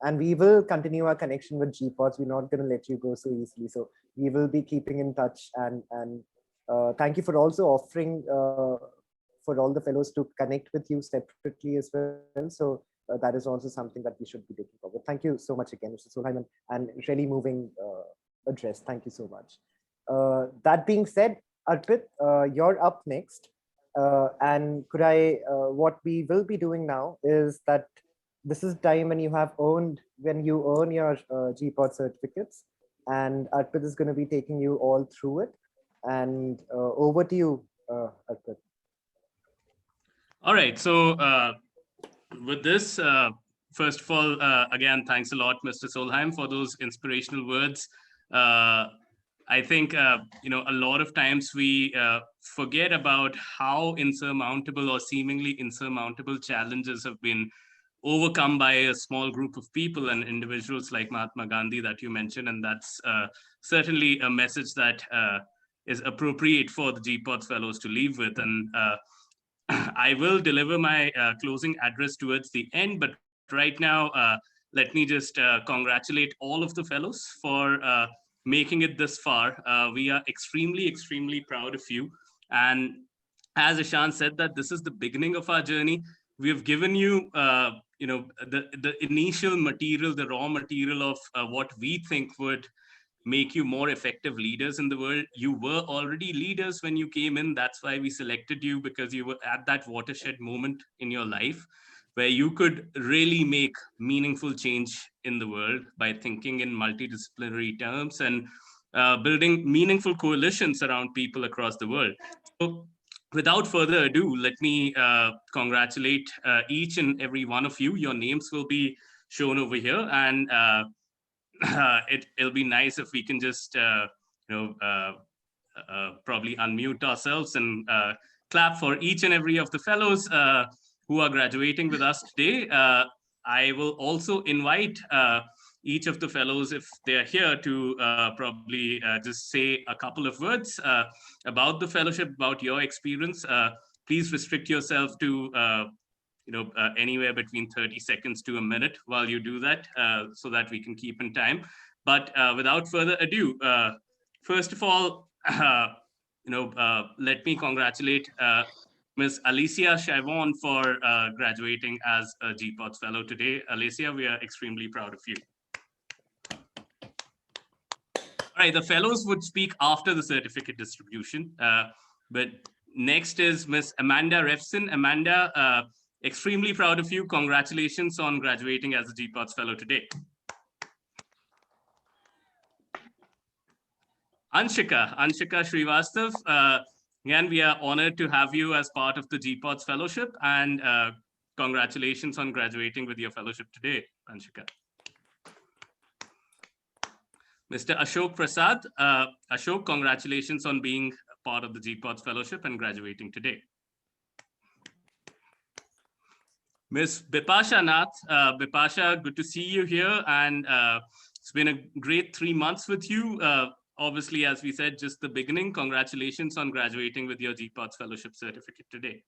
And we will continue our connection with GPODS. We're not going to let you go so easily. So we will be keeping in touch, and thank you for also offering for all the fellows to connect with you separately as well. So that is also something that we should be taking forward. Thank you so much again, Mr. Solheim, and really moving address. Thank you so much. That being said, Arpit, you're up next. And could I, what we will be doing now is that this is time when you earn your GPOD certificates, and Arpit is going to be taking you all through it. And over to you, Arpit. All right. So with this, first of all, again, thanks a lot, Mr. Solheim, for those inspirational words. I think, a lot of times we forget about how insurmountable or seemingly insurmountable challenges have been overcome by a small group of people and individuals like Mahatma Gandhi that you mentioned. And that's certainly a message that is appropriate for the GPODS fellows to leave with. And I will deliver my closing address towards the end, but right now, let me just congratulate all of the fellows for making it this far. We are extremely, extremely proud of you. And as Ishan said, that this is the beginning of our journey. We have given you, the initial material, the raw material of what we think would make you more effective leaders in the world. You were already leaders when you came in. That's why we selected you, because you were at that watershed moment in your life where you could really make meaningful change in the world by thinking in multidisciplinary terms and building meaningful coalitions around people across the world. So without further ado, let me congratulate each and every one of you. Your names will be shown over here, and it'll be nice if we can just probably unmute ourselves and clap for each and every of the fellows who are graduating with us today. I will also invite each of the fellows, if they're here, to probably just say a couple of words about the fellowship, about your experience. Please restrict yourself to anywhere between 30 seconds to a minute while you do that, so that we can keep in time. But without further ado, first of all, let me congratulate Ms. Alicia Chavon for graduating as a GPODS fellow today. Alicia, we are extremely proud of you. All right, the fellows would speak after the certificate distribution, but next is Ms. Amanda Refson. Amanda, extremely proud of you. Congratulations on graduating as a GPODS fellow today. Anshika Srivastav, again, we are honored to have you as part of the GPODS fellowship, and congratulations on graduating with your fellowship today, Anshika. Mr. Ashok Prasad, Ashok, congratulations on being part of the GPODS fellowship and graduating today. Ms. Bipasha Nath, Bipasha, good to see you here, and it's been a great 3 months with you. Obviously, as we said, just the beginning. Congratulations on graduating with your GPODS fellowship certificate today.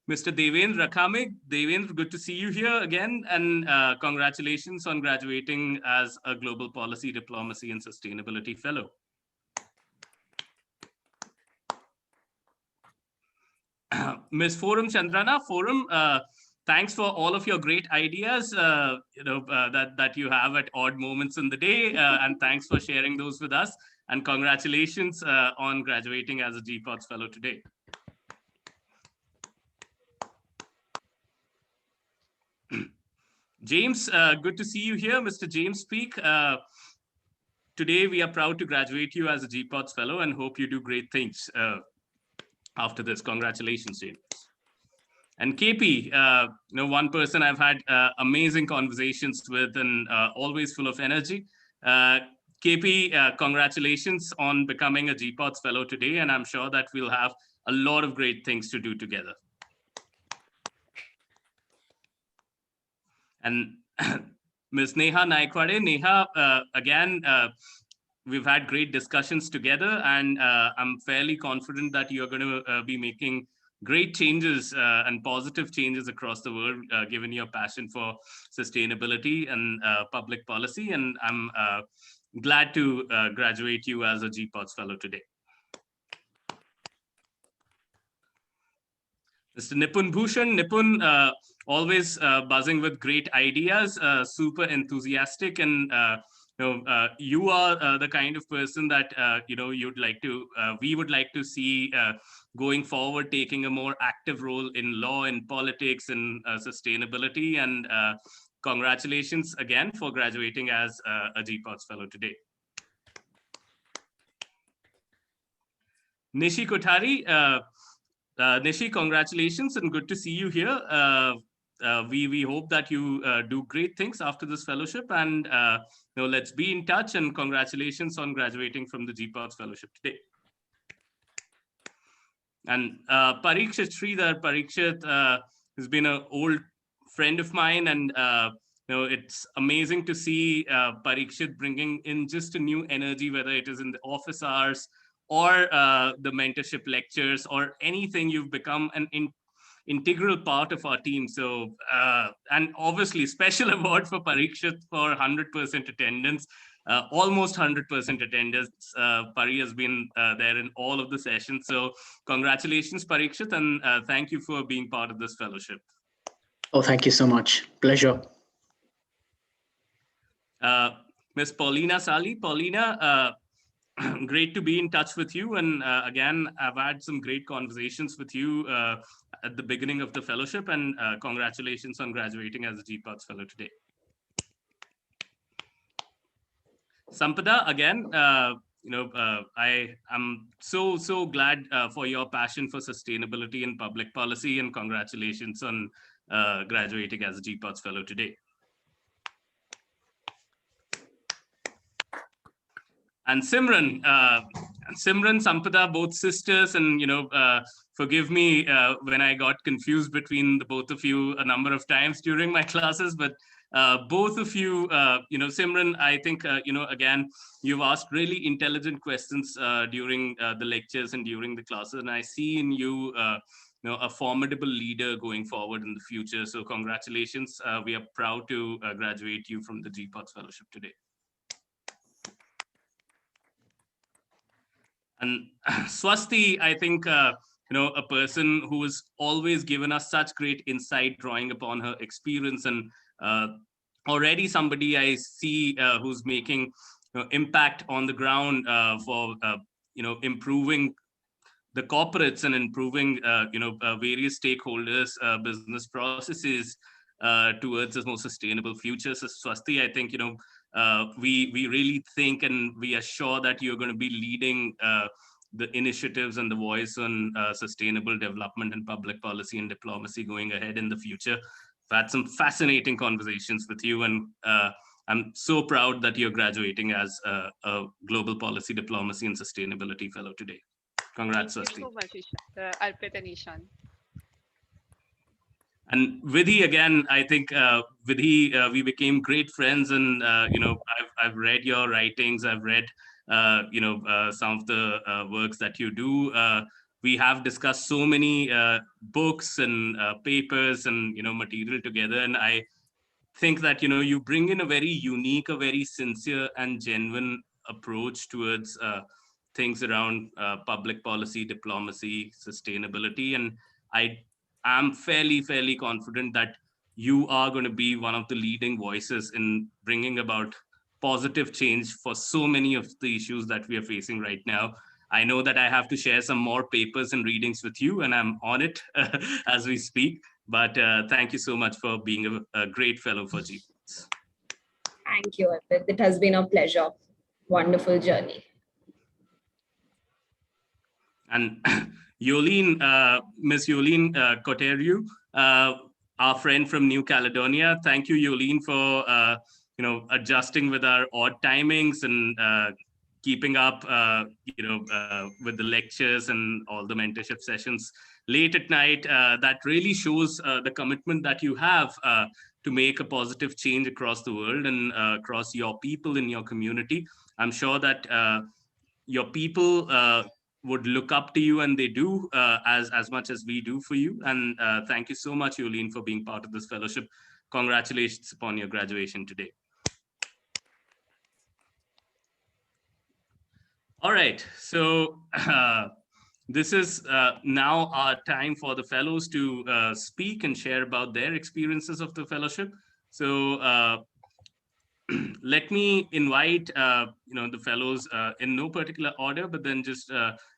Mr. Devendra Rakhamig, Devendra, good to see you here again, and congratulations on graduating as a Global Policy, Diplomacy and Sustainability Fellow. Ms. Forum Chandrana, Forum, thanks for all of your great ideas that you have at odd moments in the day, and thanks for sharing those with us, and congratulations on graduating as a GPODS fellow today. James, good to see you here. Mr. James Peak, today we are proud to graduate you as a GPODS fellow and hope you do great things after this. Congratulations, James. And KP, one person I've had amazing conversations with and always full of energy. KP, congratulations on becoming a GPODS fellow today, and I'm sure that we'll have a lot of great things to do together. And Ms. Neha Naikwade, Neha, again, we've had great discussions together, and I'm fairly confident that you're going to be making great changes and positive changes across the world, given your passion for sustainability and public policy. And I'm glad to graduate you as a GPODS fellow today. Mr. Nipun Bhushan, Nipun, always buzzing with great ideas, super enthusiastic, and you are the kind of person that you'd like to. We would like to see going forward, taking a more active role in law and politics and sustainability. And congratulations again for graduating as a GPODS fellow today. Nishi Kothari. Nishi, congratulations and good to see you here. We hope that you do great things after this fellowship, and let's be in touch, and congratulations on graduating from the GPODS fellowship today. And Parikshit Sridhar, Parikshit has been an old friend of mine, and it's amazing to see Parikshit bringing in just a new energy, whether it is in the office hours or the mentorship lectures or anything. You've become an integral part of our team. So, and obviously special award for Parikshit for 100% attendance, almost 100% attendance. Pari has been there in all of the sessions. So congratulations, Parikshit, and thank you for being part of this fellowship. Oh, thank you so much. Pleasure. Ms. Paulina Sali. Paulina, great to be in touch with you. And again, I've had some great conversations with you at the beginning of the fellowship, and congratulations on graduating as a GPODS fellow today. Sampada, again, I am so glad for your passion for sustainability and public policy, and congratulations on graduating as a GPODS fellow today. And Simran, Sampada, both sisters, and forgive me when I got confused between the both of you a number of times during my classes, but both of you, Simran, I think again, you've asked really intelligent questions during the lectures and during the classes, and I see in you, a formidable leader going forward in the future. So congratulations. We are proud to graduate you from the GPODS fellowship today. And Swasti, I think, a person who has always given us such great insight, drawing upon her experience, and already somebody I see who's making impact on the ground for, improving the corporates and improving, various stakeholders, business processes towards a more sustainable future. So Swasti, I think, we really think, and we are sure that you're going to be leading the initiatives and the voice on sustainable development and public policy and diplomacy going ahead in the future. I've had some fascinating conversations with you, and I'm so proud that you're graduating as a global policy, diplomacy, and sustainability fellow today. Congrats, Swasti. Thank you so much, Arpit and Ishan. And Vidhi, again, I think Vidhi, we became great friends, and I've read your writings. I've read some of the works that you do. We have discussed so many books and papers and material together, and I think that you bring in a very unique, a very sincere and genuine approach towards things around public policy, diplomacy, sustainability, and I'm fairly confident that you are going to be one of the leading voices in bringing about positive change for so many of the issues that we are facing right now. I know that I have to share some more papers and readings with you, and I'm on it as we speak. But thank you so much for being a great fellow for GPODS. Thank you, Arpit. It has been a pleasure. Wonderful journey. And Yolene, Miss Yolene Koteriu, our friend from New Caledonia. Thank you, Yolene, for adjusting with our odd timings and keeping up, with the lectures and all the mentorship sessions late at night. That really shows the commitment that you have to make a positive change across the world and across your people in your community. I'm sure that your people would look up to you, and they do as much as we do for you. And thank you so much, Yulene, for being part of this fellowship. Congratulations upon your graduation today. All right, so this is now our time for the fellows to speak and share about their experiences of the fellowship. So let me invite the fellows in no particular order, but then just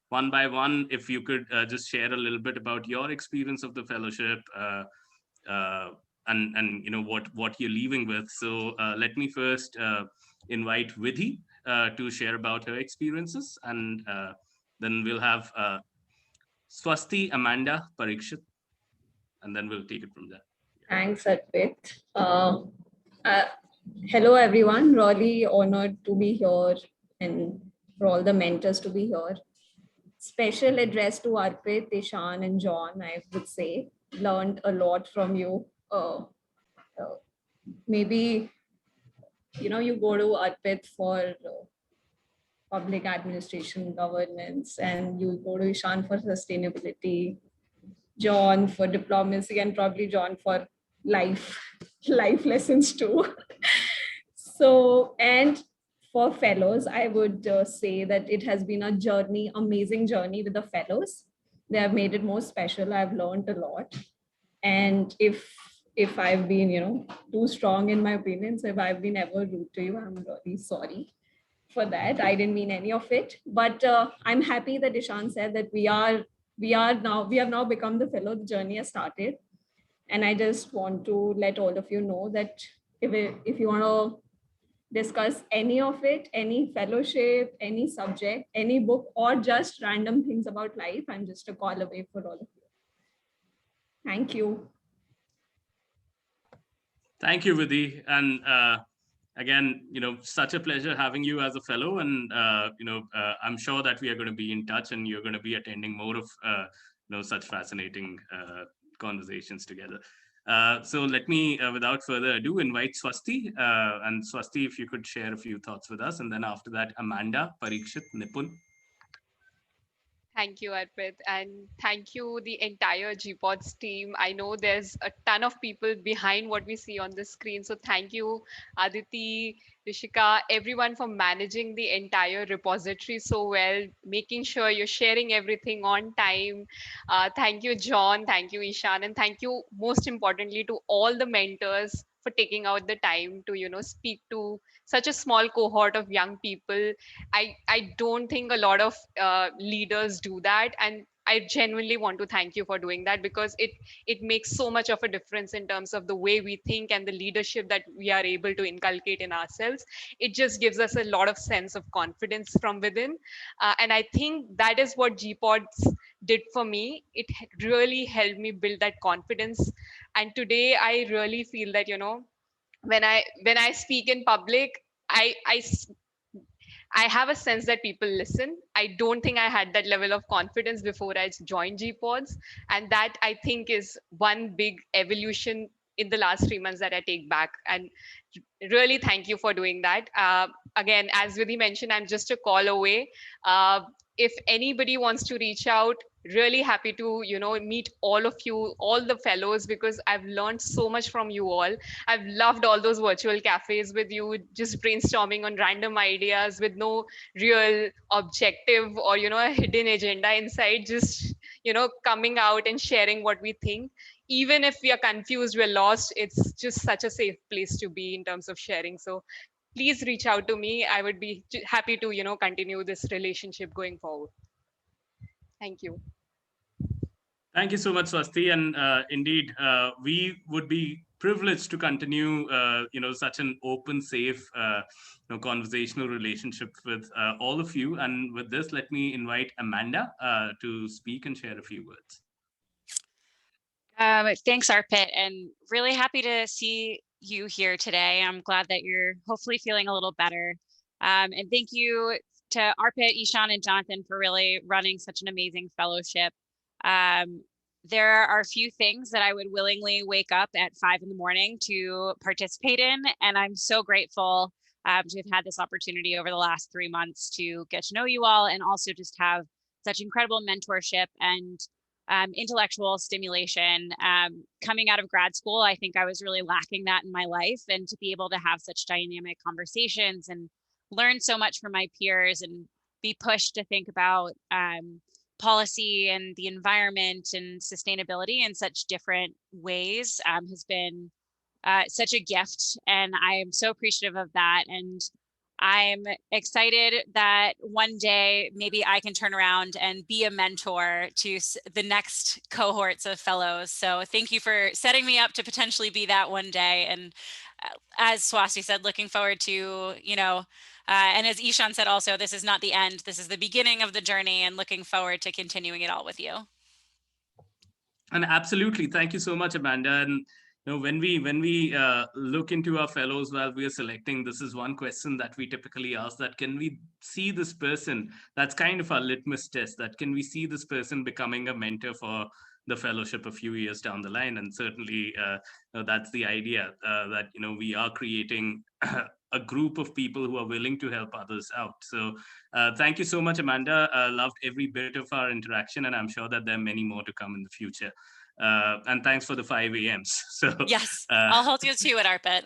one by one, if you could just share a little bit about your experience of the fellowship and what you're leaving with. So let me first invite Vidhi to share about her experiences, and then we'll have Swasti, Amanda, Parikshit, and then we'll take it from there. Thanks, Arpit. Hello, everyone. Really honored to be here and for all the mentors to be here. Special address to Arpit, Ishan, and John, I would say. Learned a lot from you. Maybe, you go to Arpit for public administration, governance, and you go to Ishan for sustainability, John for diplomacy, and probably John for life lessons too. So, and for fellows, I would say that it has been a journey, amazing journey with the fellows. They have made it more special. I've learned a lot. And if I've been, too strong in my opinions, if I've been ever rude to you, I'm really sorry for that. I didn't mean any of it. But I'm happy that Ishan said that we have now become the fellow. The journey has started. And I just want to let all of you know that if you want to discuss any of it, any fellowship, any subject, any book, or just random things about life, I'm just a call away for all of you. Thank you. Thank you, Vidhi. And again, such a pleasure having you as a fellow. And, I'm sure that we are going to be in touch, and you're going to be attending more of, such fascinating conversations together. So let me, without further ado, invite Swasti. And Swasti, if you could share a few thoughts with us. And then after that, Amanda, Parikshit, Nipun. Thank you, Arpit, and thank you, the entire GPODS team. I know there's a ton of people behind what we see on the screen. So thank you, Aditi, Rishika, everyone for managing the entire repository so well, making sure you're sharing everything on time. Thank you, John. Thank you, Ishan. And thank you, most importantly, to all the mentors for taking out the time to, speak to such a small cohort of young people. I don't think a lot of leaders do that, and I genuinely want to thank you for doing that, because it makes so much of a difference in terms of the way we think and the leadership that we are able to inculcate in ourselves. It just gives us a lot of sense of confidence from within, and I think that is what GPODS did for me. It really helped me build that confidence, and today I really feel that when I speak in public, I have a sense that people listen. I don't think I had that level of confidence before I joined GPODS. And that, I think, is one big evolution in the last 3 months that I take back. And really thank you for doing that. Again, as Vidhi mentioned, I'm just a call away. If anybody wants to reach out, really happy to meet all of you, all the fellows, because I've learned so much from you all. I've loved all those virtual cafes with you, just brainstorming on random ideas with no real objective or a hidden agenda inside, just coming out and sharing what we think. Even if we are confused, we're lost, it's just such a safe place to be in terms of sharing. So please reach out to me. I would be happy to continue this relationship going forward. Thank you. Thank you so much, Swasti. And indeed, we would be privileged to continue, such an open, safe, conversational relationship with all of you. And with this, let me invite Amanda to speak and share a few words. Thanks, Arpit, and really happy to see you here today. I'm glad that you're hopefully feeling a little better. And thank you to Arpit, Ishan, and Jonathan for really running such an amazing fellowship. There are a few things that I would willingly wake up at 5 in the morning to participate in, and I'm so grateful to have had this opportunity over the last 3 months to get to know you all, and also just have such incredible mentorship and intellectual stimulation. Coming out of grad school, I think I was really lacking that in my life, and to be able to have such dynamic conversations and learn so much from my peers and be pushed to think about policy and the environment and sustainability in such different ways has been such a gift. And I am so appreciative of that. And I'm excited that one day maybe I can turn around and be a mentor to the next cohorts of fellows. So thank you for setting me up to potentially be that one day. And as Swasti said, looking forward to, and as Ishan said also, this is not the end. This is the beginning of the journey, and looking forward to continuing it all with you. And absolutely, thank you so much, Amanda. And when we look into our fellows while we are selecting, this is one question that we typically ask: that can we see this person? That's kind of our litmus test. That can we see this person becoming a mentor for the fellowship a few years down the line? And certainly, that's the idea, that we are creating a group of people who are willing to help others out. So thank you so much, Amanda. Loved every bit of our interaction, and I'm sure that there are many more to come in the future. And thanks for the 5 a.m.s. So yes, I'll hold you to it, Arpit.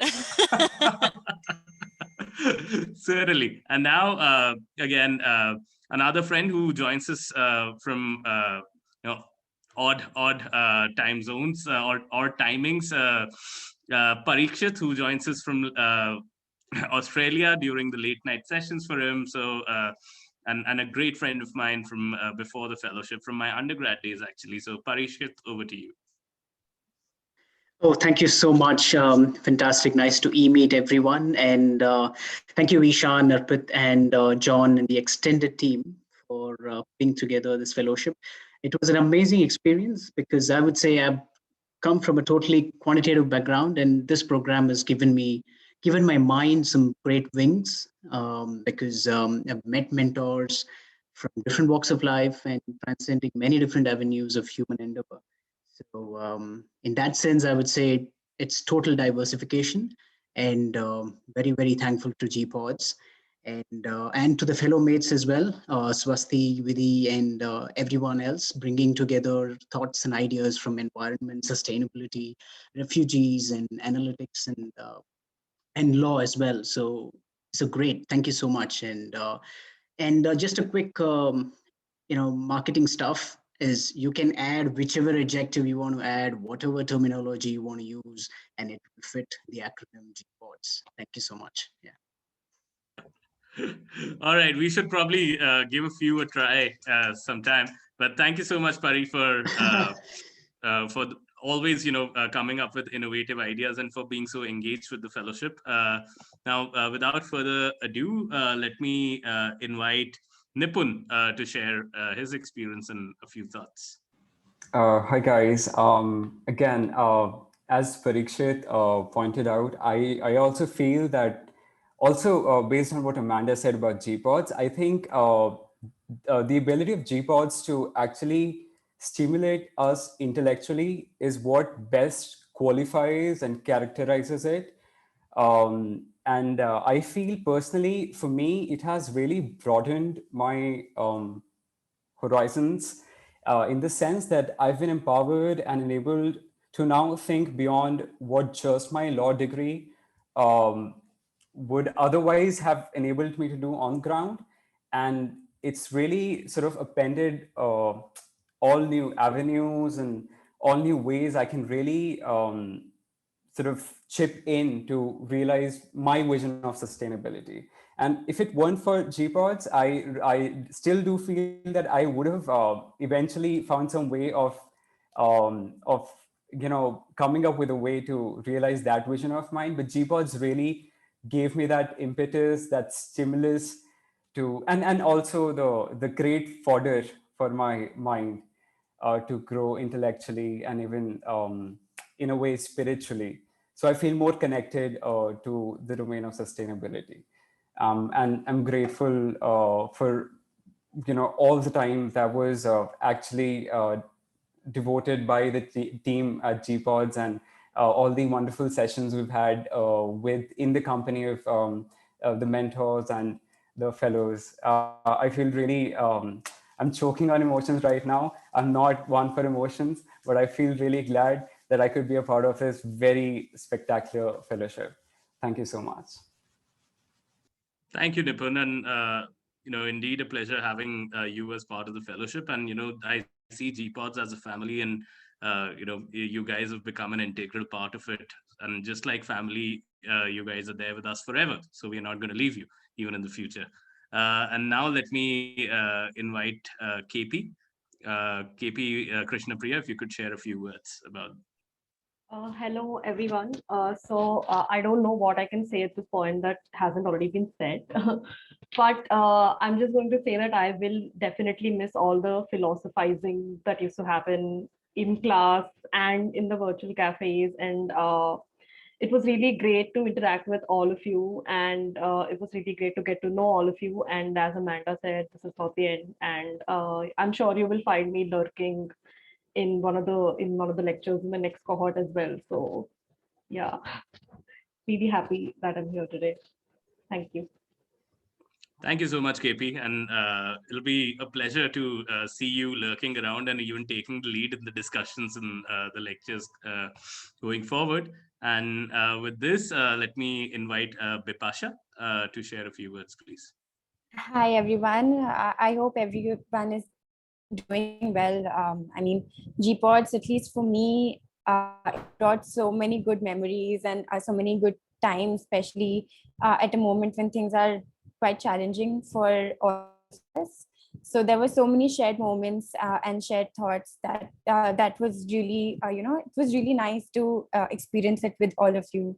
Certainly. And now, again, another friend who joins us from odd time zones or timings, Parikshit, who joins us from Australia during the late night sessions for him. So, and a great friend of mine from before the fellowship, from my undergrad days, actually. So, Parikshit, over to you. Oh, thank you so much. Fantastic. Nice to meet everyone. And thank you, Ishan, Arpit, and John, and the extended team for putting together this fellowship. It was an amazing experience because I would say I've come from a totally quantitative background, and this program has given my mind some great wings because I've met mentors from different walks of life and transcending many different avenues of human endeavor. So in that sense, I would say it's total diversification, and very, very thankful to GPODS and to the fellow mates as well, Swasti, Vidhi, and everyone else, bringing together thoughts and ideas from environment, sustainability, refugees, and analytics, and law as well. So great. Thank you so much. And just a quick, marketing stuff is you can add whichever adjective you want to add, whatever terminology you want to use, and it will fit the acronym GPODS. Thank you so much. Yeah. All right, we should probably give a few a try sometime. But thank you so much, Pari, for always, coming up with innovative ideas and for being so engaged with the fellowship. Now, without further ado, let me invite Nipun to share his experience and a few thoughts. Hi, guys. Again, as Parikshit pointed out, I also feel that based on what Amanda said about GPODS, I think the ability of GPODS to actually stimulate us intellectually is what best qualifies and characterizes it. And I feel personally, for me, it has really broadened my horizons in the sense that I've been empowered and enabled to now think beyond what just my law degree would otherwise have enabled me to do on ground. And it's really sort of appended all new avenues and all new ways I can really sort of chip in to realize my vision of sustainability. And if it weren't for GPODS, I still do feel that I would have eventually found some way of coming up with a way to realize that vision of mine. But GPODS really gave me that impetus, that stimulus to, and also the great fodder for my mind to grow intellectually and even in a way spiritually. So I feel more connected to the domain of sustainability. And I'm grateful for all the time that was actually devoted by the team at GPODS, and all the wonderful sessions we've had in the company of the mentors and the fellows. I feel really, I'm choking on emotions right now. I'm not one for emotions, but I feel really glad that I could be a part of this very spectacular fellowship. Thank you so much. Thank you, Nipun, and indeed a pleasure having you as part of the fellowship. And I see GPODS as a family, and you guys have become an integral part of it. And just like family, you guys are there with us forever. So we are not going to leave you even in the future. And now let me invite KP, Krishnapriya, if you could share a few words about. Hello, everyone. I don't know what I can say at this point that hasn't already been said, but I'm just going to say that I will definitely miss all the philosophizing that used to happen in class and in the virtual cafes. And it was really great to interact with all of you. And it was really great to get to know all of you. And as Amanda said, this is not the end. And I'm sure you will find me lurking in one of the lectures in the next cohort as well. So yeah, really happy that I'm here today. Thank you. Thank you so much, KP. And it'll be a pleasure to see you lurking around and even taking the lead in the discussions and the lectures going forward. And with this, let me invite Bipasha to share a few words, please. Hi, everyone. I hope everyone is doing well. I mean, GPODS, at least for me, it brought so many good memories and so many good times, especially at a moment when things are quite challenging for all of us. So there were so many shared moments and shared thoughts that was really, it was really nice to experience it with all of you.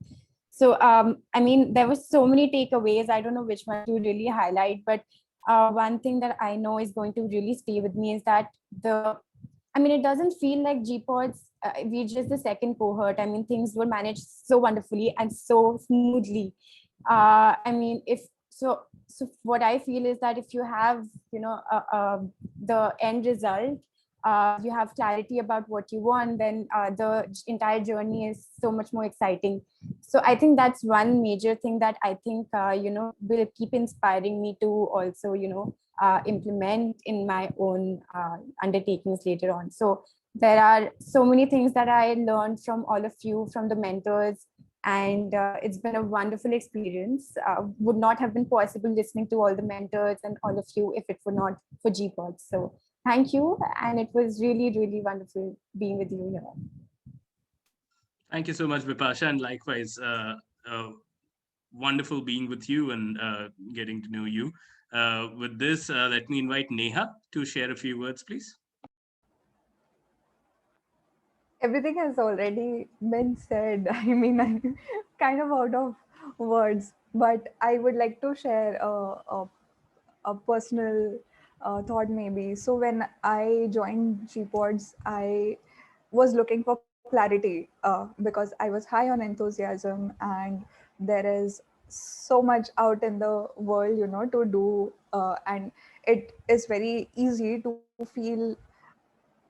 So, I mean, there were so many takeaways. I don't know which one to really highlight, but one thing that I know is going to really stay with me is that it doesn't feel like GPODS, we're just the second cohort. I mean, things were managed so wonderfully and so smoothly. So what I feel is that if you have, the end result, you have clarity about what you want, then the entire journey is so much more exciting. So I think that's one major thing that I think, will keep inspiring me to also, implement in my own undertakings later on. So there are so many things that I learned from all of you, from the mentors, and it's been a wonderful experience. Would not have been possible listening to all the mentors and all of you if it were not for GPODS. So thank you, and it was really, really wonderful being with you here. Thank you so much, Bipasha, and likewise, wonderful being with you and getting to know you. With this, let me invite Neha to share a few words, please. Everything has already been said. I mean, I'm kind of out of words, but I would like to share a personal thought maybe. So when I joined GPODS, I was looking for clarity because I was high on enthusiasm, and there is so much out in the world, to do, and it is very easy to feel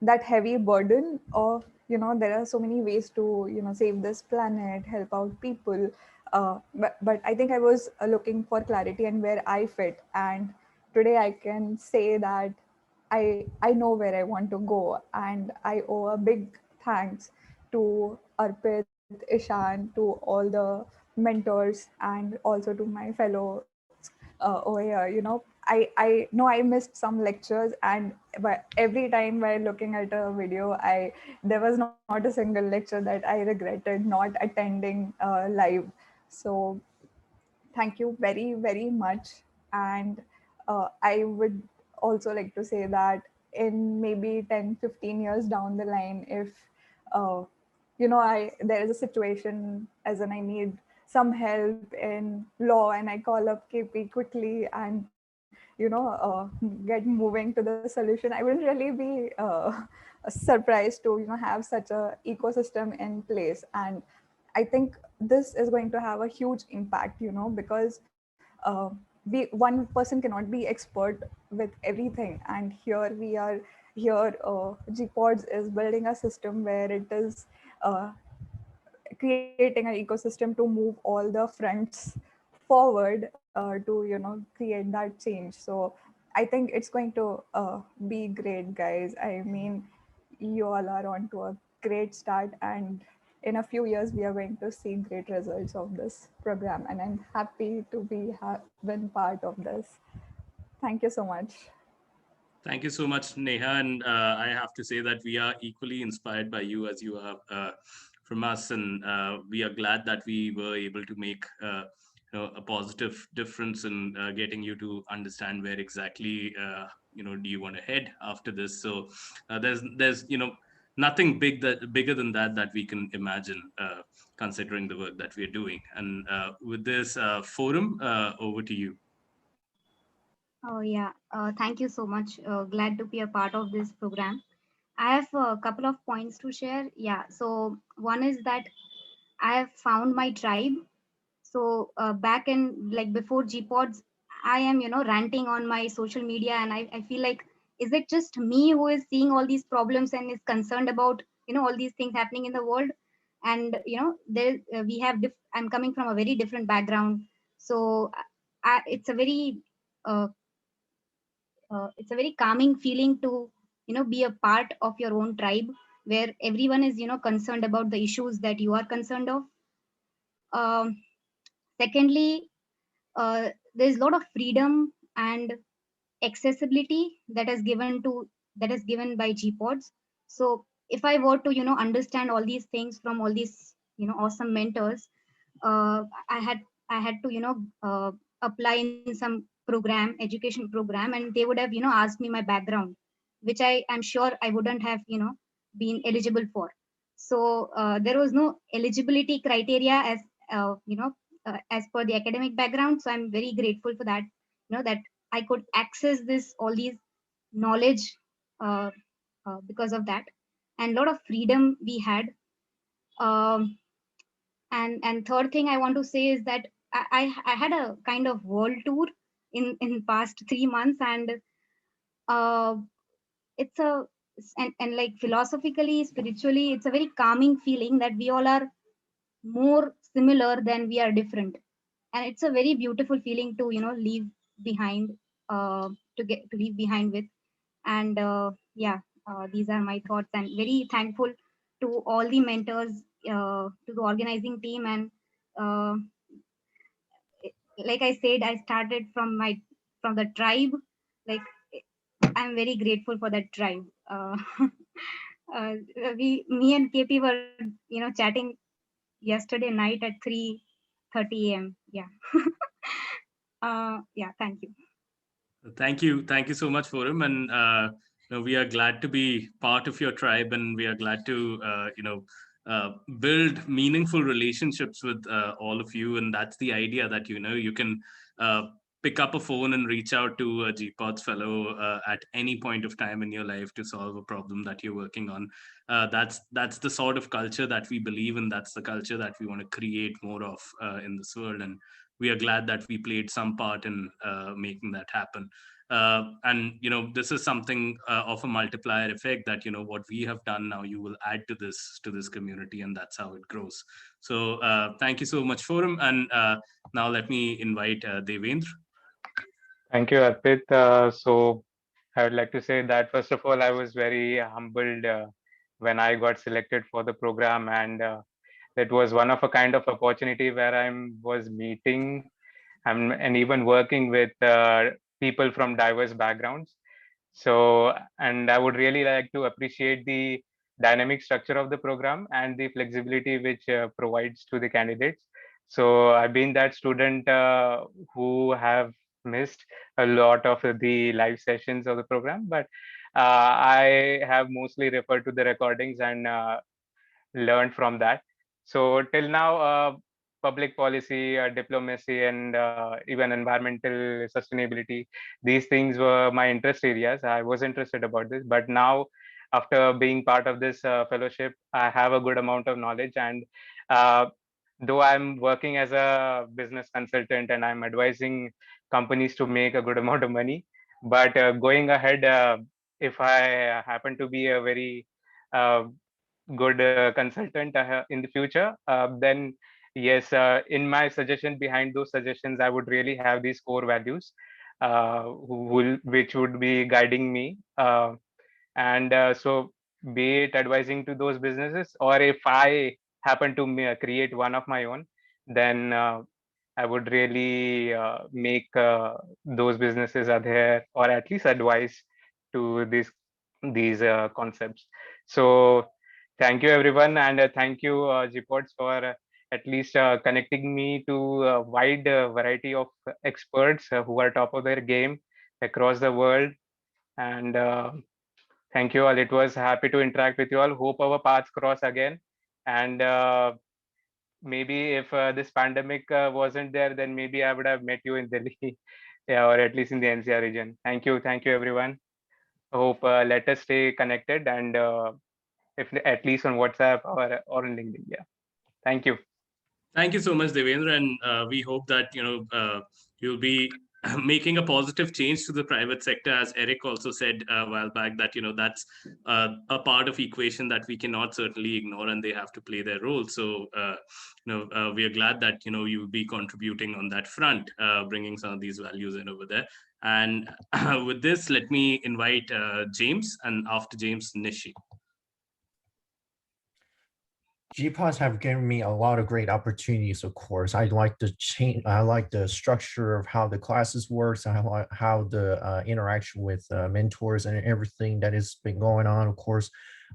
that heavy burden of, there are so many ways to, save this planet, help out people, but I think I was looking for clarity and where I fit. And today I can say that I know where I want to go, and I owe a big thanks to Arpit, Ishan, to all the mentors, and also to my fellow over here. I know I missed some lectures, and every time while looking at a video, there was not a single lecture that I regretted not attending live. So thank you very, very much. And I would also like to say that in maybe 10-15 years down the line, if there is a situation as in I need some help in law, and I call up KP quickly and get moving to the solution, I wouldn't really be surprised to have such a ecosystem in place. And I think this is going to have a huge impact, because one person cannot be expert with everything, and here we are here GPODS is building a system where it is creating an ecosystem to move all the fronts forward to create that change. So I think it's going to be great, guys. I mean, you all are on to a great start, and in a few years we are going to see great results of this program, and I'm happy to be been part of this. Thank you so much. Thank you so much, Neha. And I have to say that we are equally inspired by you as you are from us. And we are glad that we were able to make a positive difference in getting you to understand where exactly do you want to head after this. So there's nothing bigger than that we can imagine, considering the work that we're doing. And with this forum, over to you. Oh, yeah. Thank you so much. Glad to be a part of this program. I have a couple of points to share. Yeah. So, one is that I have found my tribe. So, back in like before GPODs, I am, ranting on my social media, and I feel like, is it just me who is seeing all these problems and is concerned about, all these things happening in the world? And, there we have, I'm coming from a very different background. So, it's a very, uh, it's a very calming feeling to be a part of your own tribe where everyone is concerned about the issues that you are concerned of. um, Secondly, there's a lot of freedom and accessibility that is given by GPODs. So if I were to understand all these things from all these awesome mentors, I had to apply in some education program, and they would have asked me my background, which I'm sure I wouldn't have been eligible for. So there was no eligibility criteria as per the academic background. So I'm very grateful for that, that I could access this all these knowledge uh, because of that, and a lot of freedom we had. um, and third thing I want to say is that I had a kind of world tour in past 3 months, and uh, it's a and like philosophically, spiritually, it's a very calming feeling that we all are more similar than we are different, and it's a very beautiful feeling to leave behind, to leave behind with. And yeah, these are my thoughts, and very thankful to all the mentors, to the organizing team, and uh, like I said, I started from the tribe. Like, I'm very grateful for that tribe. Me and KP were chatting yesterday night at 3:30 a.m. Yeah. Yeah, thank you. Thank you so much, Forum, and we are glad to be part of your tribe, and we are glad to build meaningful relationships with all of you. And that's the idea, that you can pick up a phone and reach out to a GPODS fellow at any point of time in your life to solve a problem that you're working on. That's the sort of culture that we believe in. That's the culture that we want to create more of in this world, and we are glad that we played some part in making that happen. And this is something of a multiplier effect, that what we have done now, you will add to this community, and that's how it grows. So thank you so much, Forum. And now let me invite Devendra. Thank you, Arpit. So I would like to say that first of all, I was very humbled when I got selected for the program, and it was one of a kind of opportunity where I was meeting and even working with people from diverse backgrounds. So, and I would really like to appreciate the dynamic structure of the program and the flexibility which provides to the candidates. So I've been that student who have missed a lot of the live sessions of the program, but I have mostly referred to the recordings and learned from that. So till now, public policy, diplomacy, and even environmental sustainability, these things were my interest areas. I was interested about this, but now, after being part of this fellowship, I have a good amount of knowledge, and uh, though I'm working as a business consultant and I'm advising companies to make a good amount of money, but going ahead, if I happen to be a very uh, good consultant in the future, then yes, in my suggestion, behind those suggestions, I would really have these core values, which would be guiding me. And so, be it advising to those businesses, or if I happen to create one of my own, then I would really make those businesses adhere or at least advise to these concepts. So thank you everyone, and thank you GPODS for at least connecting me to a wide variety of experts who are top of their game across the world. And thank you all. It was happy to interact with you all. Hope our paths cross again. And maybe if this pandemic wasn't there, then maybe I would have met you in Delhi, yeah, or at least in the NCR region. Thank you everyone. Hope let us stay connected, and if at least on WhatsApp or on LinkedIn. Yeah, thank you. Thank you so much, Devendra, and we hope that you'll be making a positive change to the private sector, as Eric also said a while back, that that's a part of equation that we cannot certainly ignore, and they have to play their role. So we are glad that you'll be contributing on that front, bringing some of these values in over there. And with this, let me invite James, and after James, Nishi. GPODS have given me a lot of great opportunities, of course. I like the change. I like the structure of how the classes works. I like how the interaction with mentors and everything that has been going on. Of course,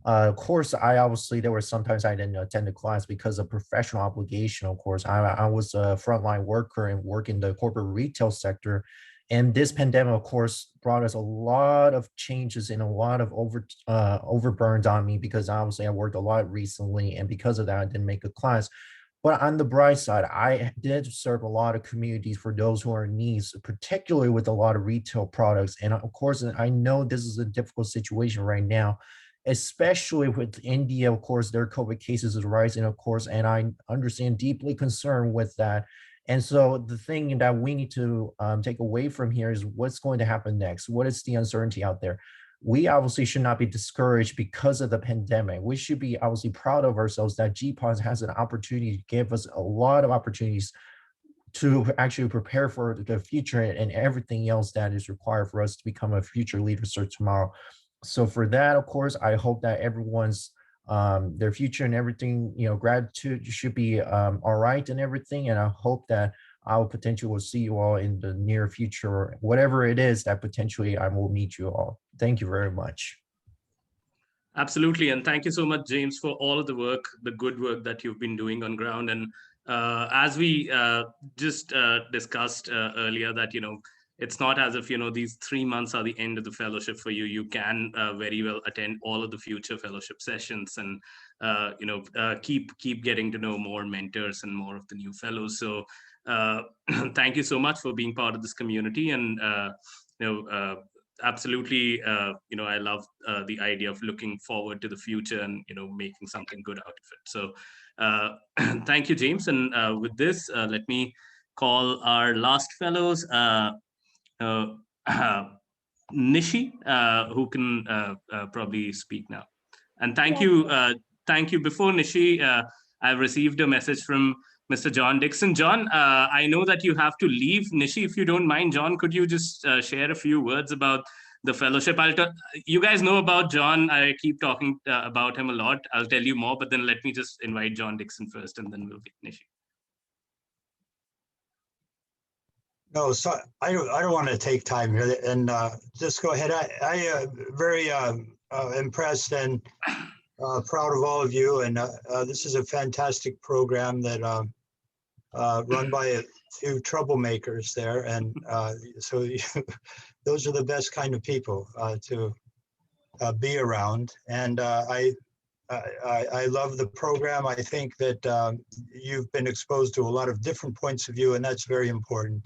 I obviously, there were sometimes I didn't attend the class because of professional obligation. Of course, I was a frontline worker and work in the corporate retail sector. And this pandemic, of course, brought us a lot of changes and a lot of overburns on me, because obviously I worked a lot recently, and because of that, I didn't make a class. But on the bright side, I did serve a lot of communities for those who are in needs, particularly with a lot of retail products. And of course, I know this is a difficult situation right now, especially with India. Of course, their COVID cases is rising, of course, and I understand deeply concerned with that. And so the thing that we need to take away from here is what's going to happen next. What is the uncertainty out there? We obviously should not be discouraged because of the pandemic. We should be obviously proud of ourselves that GPODS has an opportunity to give us a lot of opportunities to actually prepare for the future and everything else that is required for us to become a future leader for tomorrow. So for that, of course, I hope that everyone's their future and everything, gratitude should be all right and everything. And I hope that I will potentially will see you all in the near future, whatever it is that potentially I will meet you all. Thank you very much. Absolutely. And thank you so much, James, for all of the work, the good work that you've been doing on ground. And as we just discussed earlier, that, it's not as if, these 3 months are the end of the fellowship for you. You can very well attend all of the future fellowship sessions and, keep getting to know more mentors and more of the new fellows. So thank you so much for being part of this community. And, absolutely, I love the idea of looking forward to the future and, making something good out of it. So thank you, James. And with this, let me call our last fellows, Nishi, who can probably speak now. And thank you. Before Nishi, I've received a message from Mr. John Dixon. John, I know that you have to leave. Nishi, if you don't mind, John, could you just share a few words about the fellowship? You guys know about John. I keep talking about him a lot. I'll tell you more, but then let me just invite John Dixon first, and then we'll get Nishi. No, so I don't want to take time here, and just go ahead. I very impressed and proud of all of you, and this is a fantastic program that run by a few troublemakers there, and so those are the best kind of people to be around. And I love the program. I think that you've been exposed to a lot of different points of view, and that's very important.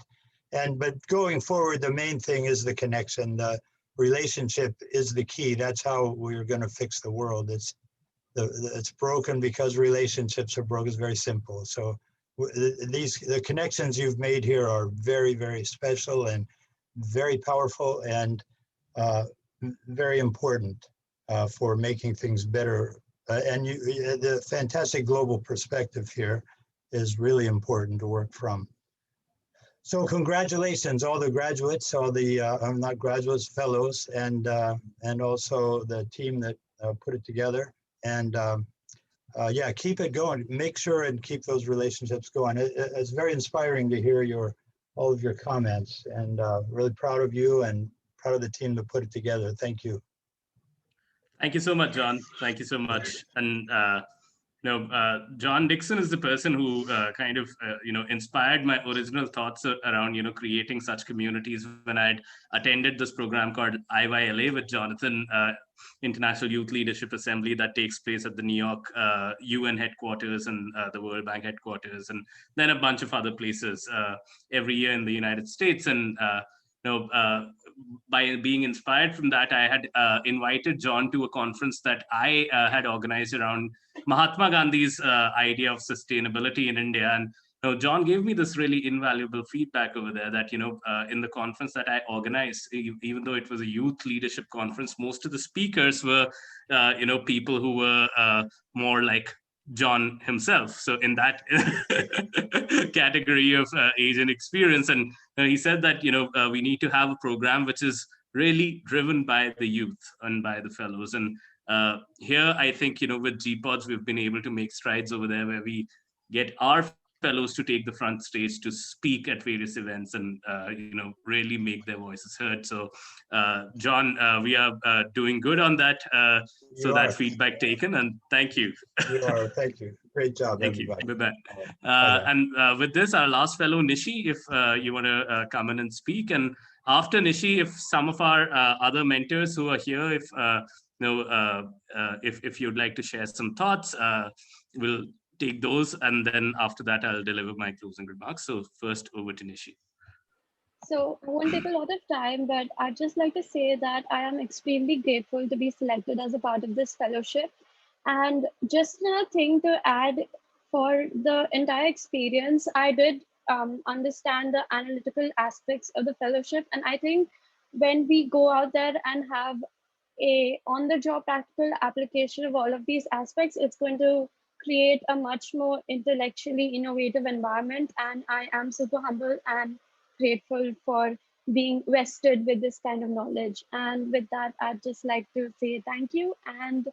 But going forward, the main thing is the connection. The relationship is the key. That's how we're going to fix the world. it's broken because relationships are broken. It's very simple. So the connections you've made here are very, very special and very powerful and very important for making things better. And the fantastic global perspective here is really important to work from. So congratulations, all the graduates, all the not graduates, fellows, and also the team that put it together. And yeah, keep it going. Make sure and keep those relationships going. It's very inspiring to hear all of your comments, and really proud of you and proud of the team that put it together. Thank you. Thank you so much, John. Thank you so much. And John Dixon is the person who kind of inspired my original thoughts around creating such communities when I'd attended this program called IYLA with Jonathan, International Youth Leadership Assembly, that takes place at the New York UN headquarters and the World Bank headquarters, and then a bunch of other places every year in the United States. And by being inspired from that, I had invited John to a conference that I had organized around Mahatma Gandhi's idea of sustainability in India. And John gave me this really invaluable feedback over there that, in the conference that I organized, even though it was a youth leadership conference, most of the speakers were, people who were more like John himself. So in that category of age and experience. And he said that, we need to have a program which is really driven by the youth and by the fellows. And here, I think, with GPODS, we've been able to make strides over there where we get our fellows to take the front stage to speak at various events and, really make their voices heard. So, John, we are doing good on that. So that feedback taken, and thank you. You are, thank you. Great job, Thank everybody. you. Bye-bye. And with this, our last fellow, Nishi, if you want to come in and speak. And after Nishi, if some of our other mentors who are here, if you'd like to share some thoughts, we'll take those. And then after that, I'll deliver my closing remarks. So first, over to Nishi. So I won't take a lot of time, but I'd just like to say that I am extremely grateful to be selected as a part of this fellowship. And just another thing to add, for the entire experience, I did understand the analytical aspects of the fellowship. And I think when we go out there and have a on-the-job practical application of all of these aspects, it's going to create a much more intellectually innovative environment. And I am super humble and grateful for being vested with this kind of knowledge. And with that, I'd just like to say thank you. And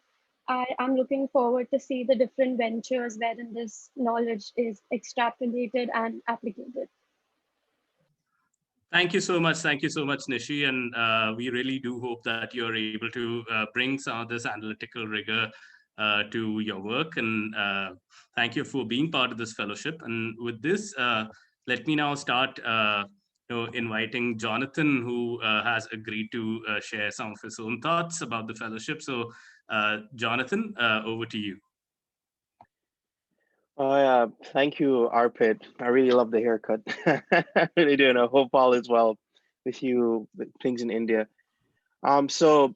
I am looking forward to see the different ventures wherein this knowledge is extrapolated and applicated. Thank you so much. Thank you so much, Nishi. And we really do hope that you're able to bring some of this analytical rigor to your work. And thank you for being part of this fellowship. And with this, let me now start inviting Jonathan, who has agreed to share some of his own thoughts about the fellowship. So Jonathan, over to you. Oh yeah, thank you, Arpit. I really love the haircut. I really do, and I hope all is well with you, with things in India. So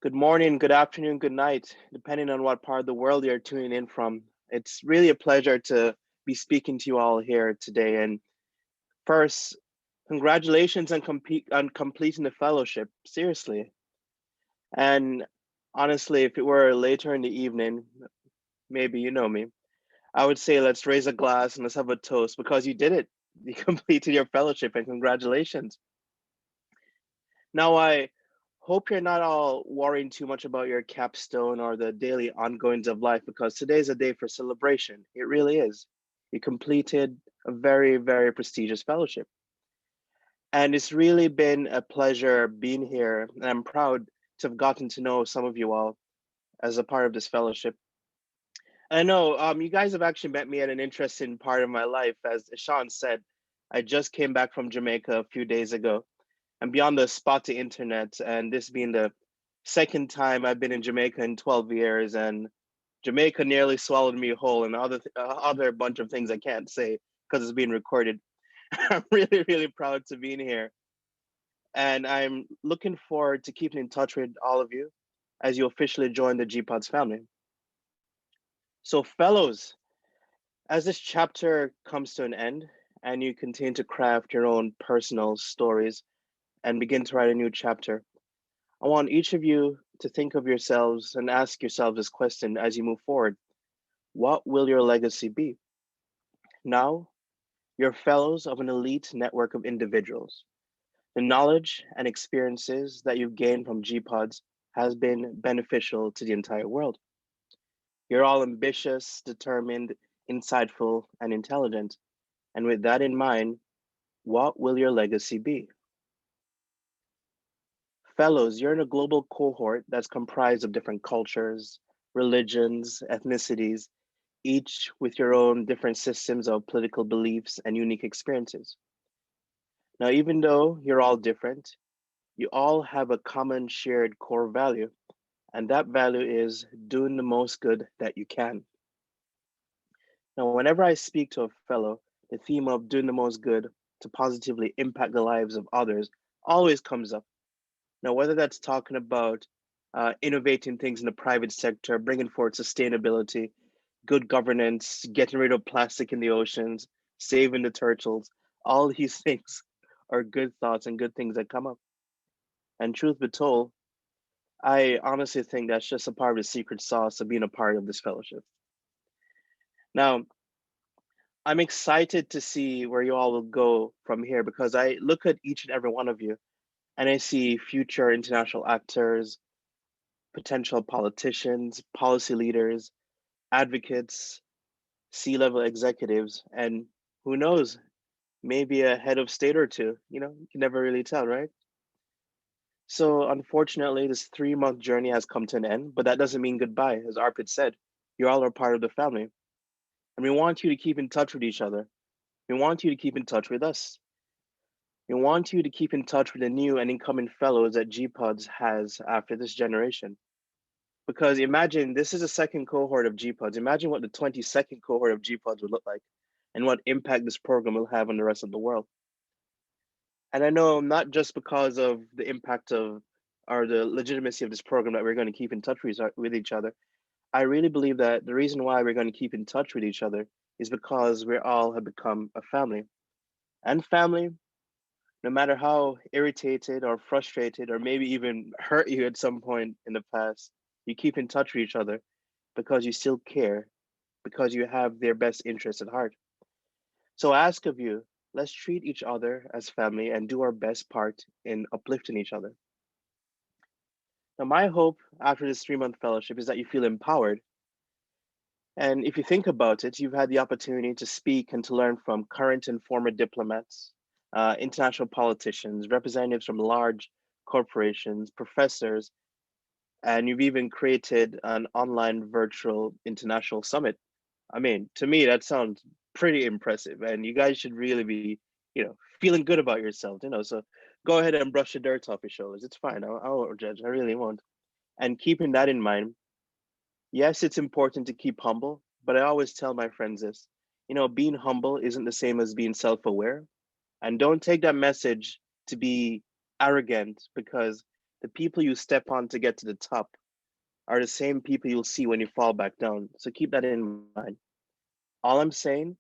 good morning, good afternoon, good night, depending on what part of the world you're tuning in from. It's really a pleasure to be speaking to you all here today. And first, congratulations on completing the fellowship, seriously. And honestly, if it were later in the evening, maybe you know me, I would say let's raise a glass and let's have a toast because you did it. You completed your fellowship and congratulations. Now, I hope you're not all worrying too much about your capstone or the daily ongoings of life because today's a day for celebration. It really is. You completed a very, very prestigious fellowship. And it's really been a pleasure being here. And I'm proud to have gotten to know some of you all as a part of this fellowship. I know you guys have actually met me at an interesting part of my life. As Sean said, I just came back from Jamaica a few days ago and beyond the spotty internet, and this being the second time I've been in Jamaica in 12 years, and Jamaica nearly swallowed me whole and other bunch of things I can't say because it's being recorded. I'm really, really proud to be in here. And I'm looking forward to keeping in touch with all of you as you officially join the GPODS family. So fellows, as this chapter comes to an end and you continue to craft your own personal stories and begin to write a new chapter, I want each of you to think of yourselves and ask yourselves this question as you move forward. What will your legacy be? Now, you're fellows of an elite network of individuals. The knowledge and experiences that you've gained from GPODS has been beneficial to the entire world. You're all ambitious, determined, insightful, and intelligent. And with that in mind, what will your legacy be? Fellows, you're in a global cohort that's comprised of different cultures, religions, ethnicities, each with your own different systems of political beliefs and unique experiences. Now, even though you're all different, you all have a common shared core value, and that value is doing the most good that you can. Now, whenever I speak to a fellow, the theme of doing the most good to positively impact the lives of others always comes up. Now, whether that's talking about innovating things in the private sector, bringing forth sustainability, good governance, getting rid of plastic in the oceans, saving the turtles, all these things are good thoughts and good things that come up. And truth be told, I honestly think that's just a part of the secret sauce of being a part of this fellowship. Now, I'm excited to see where you all will go from here because I look at each and every one of you and I see future international actors, potential politicians, policy leaders, advocates, C-level executives, and who knows, maybe a head of state or two. You know, you can never really tell, right? So unfortunately, this 3-month journey has come to an end, but that doesn't mean goodbye. As Arpit said, you all are part of the family. And we want you to keep in touch with each other. We want you to keep in touch with us. We want you to keep in touch with the new and incoming fellows that GPODS has after this generation. Because imagine this is a second cohort of GPODS. Imagine what the 22nd cohort of GPODS would look like and what impact this program will have on the rest of the world. And I know not just because of the impact of or the legitimacy of this program that we're going to keep in touch with each other. I really believe that the reason why we're going to keep in touch with each other is because we all have become a family. And family, no matter how irritated or frustrated or maybe even hurt you at some point in the past, you keep in touch with each other because you still care, because you have their best interests at heart. So I ask of you, let's treat each other as family and do our best part in uplifting each other. Now, my hope after this 3-month fellowship is that you feel empowered. And if you think about it, you've had the opportunity to speak and to learn from current and former diplomats, international politicians, representatives from large corporations, professors, and you've even created an online virtual international summit. I mean, to me, that sounds pretty impressive, and you guys should really be, feeling good about yourself, so go ahead and brush the dirt off your shoulders. It's fine. I won't judge. I really won't. And keeping that in mind, yes, it's important to keep humble, but I always tell my friends this, being humble isn't the same as being self-aware. And don't take that message to be arrogant because the people you step on to get to the top are the same people you'll see when you fall back down. So keep that in mind. All I'm saying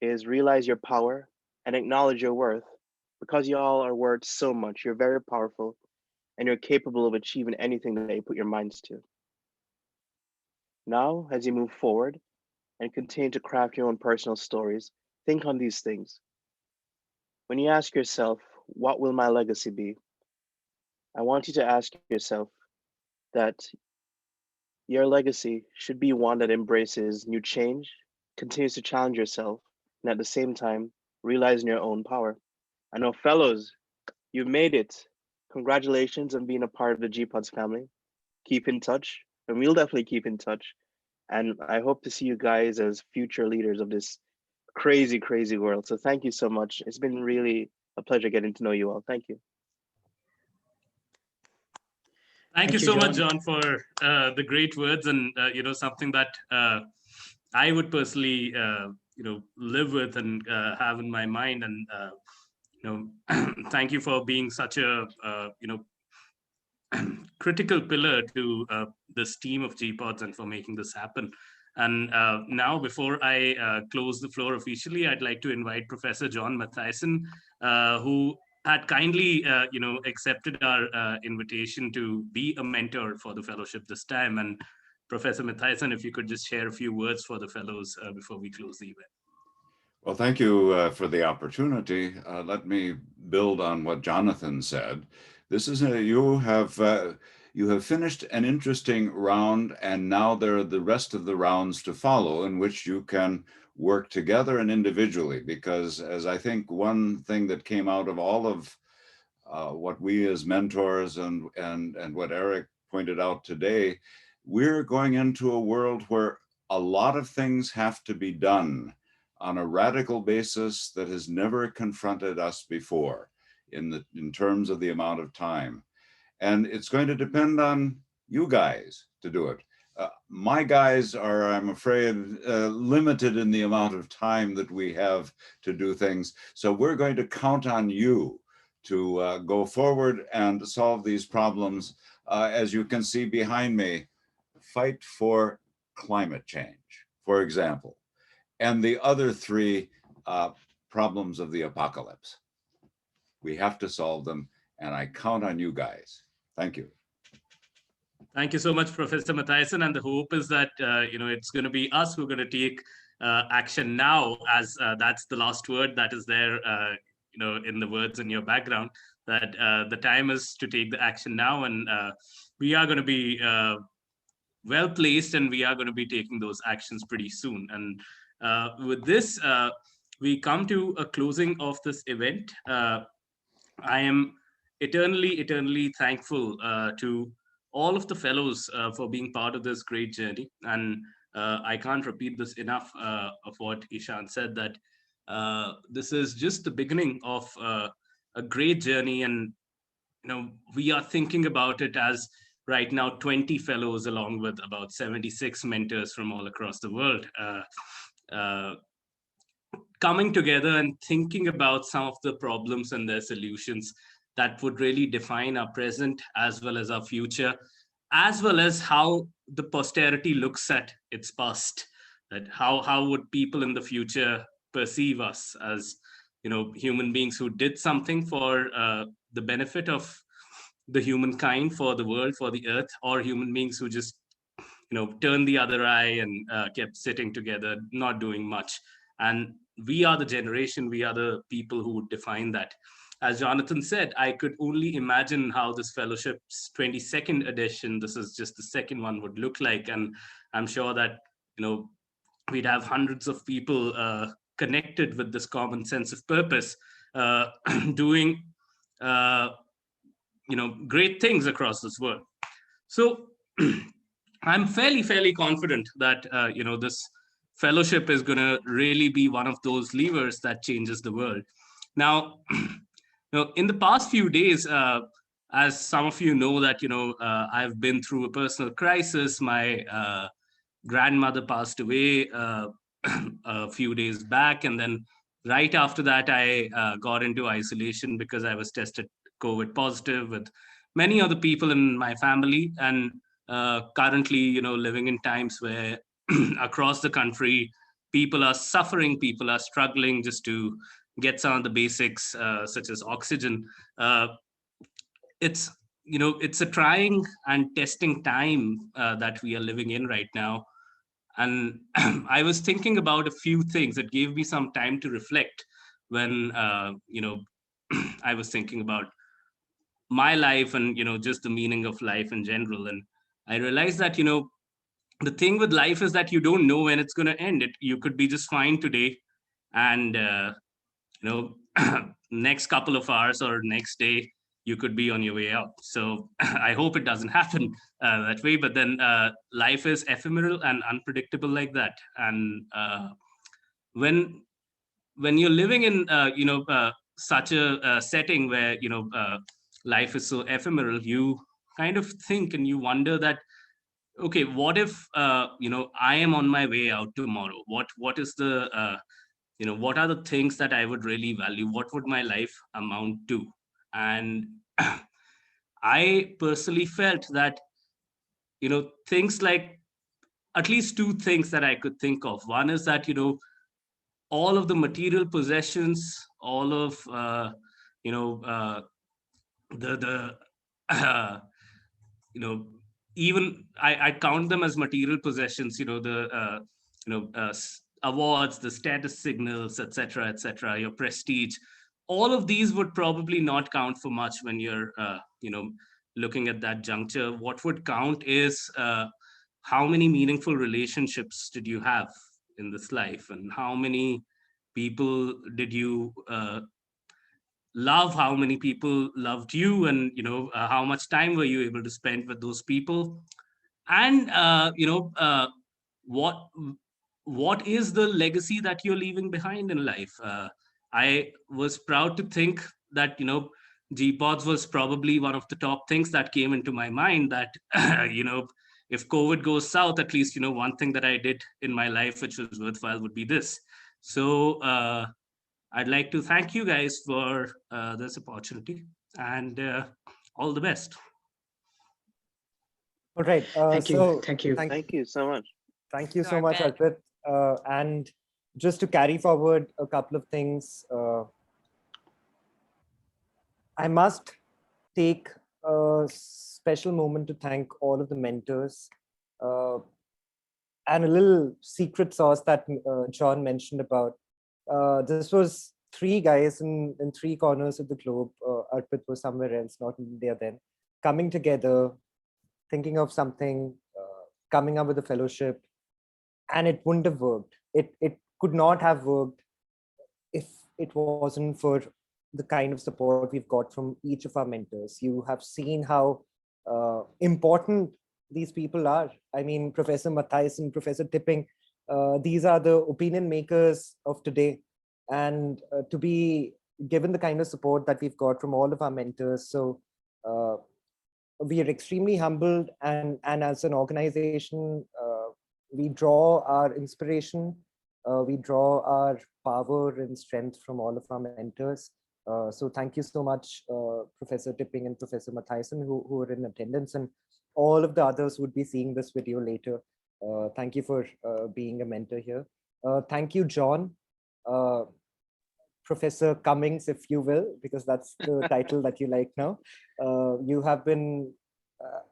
is realize your power and acknowledge your worth because you all are worth so much. You're very powerful and you're capable of achieving anything that you put your minds to. Now, as you move forward and continue to craft your own personal stories, think on these things. When you ask yourself, what will my legacy be? I want you to ask yourself that your legacy should be one that embraces new change, continues to challenge yourself, and at the same time, realizing your own power. I know, fellows, you've made it. Congratulations on being a part of the GPODS family. Keep in touch, and we'll definitely keep in touch. And I hope to see you guys as future leaders of this crazy, crazy world. So thank you so much. It's been really a pleasure getting to know you all. Thank you. Thank you so much, John, for the great words and something that I would personally live with and have in my mind. And thank you for being such a critical pillar to this team of GPODS and for making this happen. And now, before I close the floor officially, I'd like to invite Professor John Matthijssen, who had kindly, accepted our invitation to be a mentor for the fellowship this time. And Professor Matthijssen, if you could just share a few words for the fellows before we close the event. Well, thank you for the opportunity. Let me build on what Jonathan said. This is you have finished an interesting round, and now there are the rest of the rounds to follow in which you can work together and individually, because as I think one thing that came out of all of what we as mentors and what Eric pointed out today, we're going into a world where a lot of things have to be done on a radical basis that has never confronted us before in terms of the amount of time. And it's going to depend on you guys to do it. My guys are, I'm afraid, limited in the amount of time that we have to do things. So we're going to count on you to go forward and solve these problems. As you can see behind me, fight for climate change, for example, and the other three problems of the apocalypse. We have to solve them, and I count on you guys. Thank you. Thank you so much, Professor Matthijssen. And the hope is that it's going to be us who are going to take action now, as that's the last word that is there, in the words in your background. That the time is to take the action now, and we are going to be well placed, and we are going to be taking those actions pretty soon. And with this, we come to a closing of this event. I am eternally thankful to all of the fellows for being part of this great journey. And I can't repeat this enough of what Ishan said, that this is just the beginning of a great journey. And we are thinking about it as right now 20 fellows, along with about 76 mentors from all across the world, coming together and thinking about some of the problems and their solutions that would really define our present as well as our future, as well as how the posterity looks at its past. That how would people in the future perceive us as human beings who did something for the benefit of the humankind, for the world, for the earth, or human beings who just turned the other eye and kept sitting together, not doing much. And we are the generation, we are the people who would define that. As Jonathan said, I could only imagine how this fellowship's 22nd edition, this is just the second one, would look like. And I'm sure that we'd have hundreds of people connected with this common sense of purpose, doing great things across this world. So I'm fairly confident that this fellowship is going to really be one of those levers that changes the world. Now, in the past few days, as some of you know, that I've been through a personal crisis. My grandmother passed away a few days back, and then right after that, I got into isolation because I was tested COVID positive, with many other people in my family, and currently, living in times where across the country, people are suffering, people are struggling just to get some of the basics, such as oxygen. It's a trying and testing time that we are living in right now. And I was thinking about a few things that gave me some time to reflect when I was thinking about my life and just the meaning of life in general. And I realized that the thing with life is that you don't know when it's going to end. You could be just fine today, and next couple of hours or next day you could be on your way out. So I hope it doesn't happen that way. But then life is ephemeral and unpredictable like that. And when you're living in such a setting where life is so ephemeral, you kind of think and you wonder that, okay, what if I am on my way out tomorrow? What is the what are the things that I would really value? What would my life amount to? And I personally felt that things like at least two things that I could think of. One is that, all of the material possessions, all of, the even I count them as material possessions, awards, the status signals, etc., your prestige. All of these would probably not count for much when you're, looking at that juncture. What would count is how many meaningful relationships did you have in this life, and how many people did you love, how many people loved you, and how much time were you able to spend with those people, and what is the legacy that you're leaving behind in life. I was proud to think that GPODS was probably one of the top things that came into my mind, that if COVID goes south, at least one thing that I did in my life which was worthwhile would be this. So I'd like to thank you guys for this opportunity, and all the best. All right. Thank you. So Thank you. Thank you so much. Thank you so much, Arpit. And just to carry forward a couple of things, I must take a special moment to thank all of the mentors, and a little secret sauce that John mentioned about. This was three guys in three corners of the globe. Arpit was somewhere else, not in India then, coming together, thinking of something, coming up with a fellowship, and it wouldn't have worked. It could not have worked if it wasn't for the kind of support we've got from each of our mentors. You have seen how important these people are. I mean, Professor Matthijssen, Professor Tipping, these are the opinion makers of today. And to be given the kind of support that we've got from all of our mentors. So we are extremely humbled, and as an organization, we draw our inspiration, we draw our power and strength from all of our mentors. So thank you so much, Professor Tipping and Professor Matthijssen, who are in attendance, and all of the others would be seeing this video later. Thank you for being a mentor here. Thank you, John. Professor Cummings, if you will, because that's the title that you like now. You have been,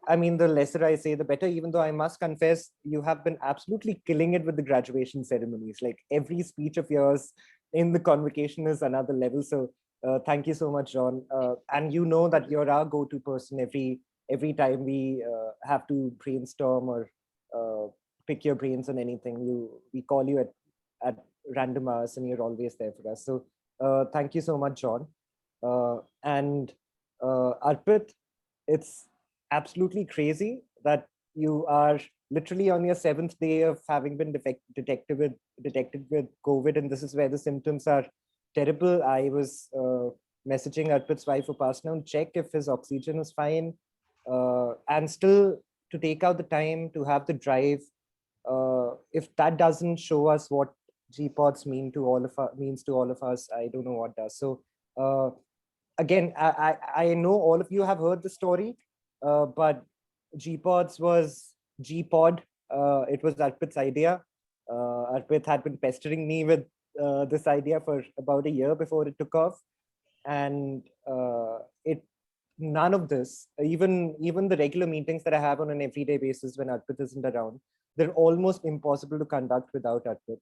I mean, the lesser I say, the better, even though I must confess, you have been absolutely killing it with the graduation ceremonies. Like every speech of yours in the convocation is another level. So thank you so much, John. And you know that you're our go-to person every time we have to brainstorm or pick your brains on anything. We call you at random hours, and you're always there for us. So thank you so much, John. And Arpit, it's absolutely crazy that you are literally on your 7th day of having been detected with COVID, and this is where the symptoms are terrible. I was messaging Arpit's wife who passed now, check if his oxygen is fine, and still to take out the time to have the drive. If that doesn't show us what GPODS means to all of us, I don't know what does. So again, I know all of you have heard the story, but GPODS was GPOD. It was Arpit's idea. Arpit had been pestering me with this idea for about a year before it took off, and none of this, even the regular meetings that I have on an everyday basis when Arpit isn't around, they're almost impossible to conduct without Arpit.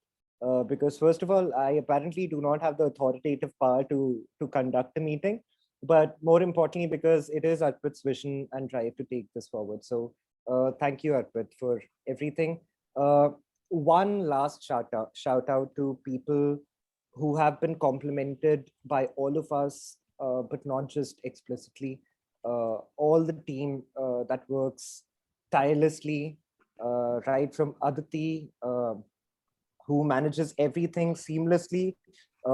Because first of all, I apparently do not have the authoritative power to conduct a meeting, but more importantly, because it is Arpit's vision and drive to take this forward. So thank you, Arpit, for everything. One last shout out to people who have been complimented by all of us, but not just explicitly. All the team that works tirelessly, right from Aditi, who manages everything seamlessly,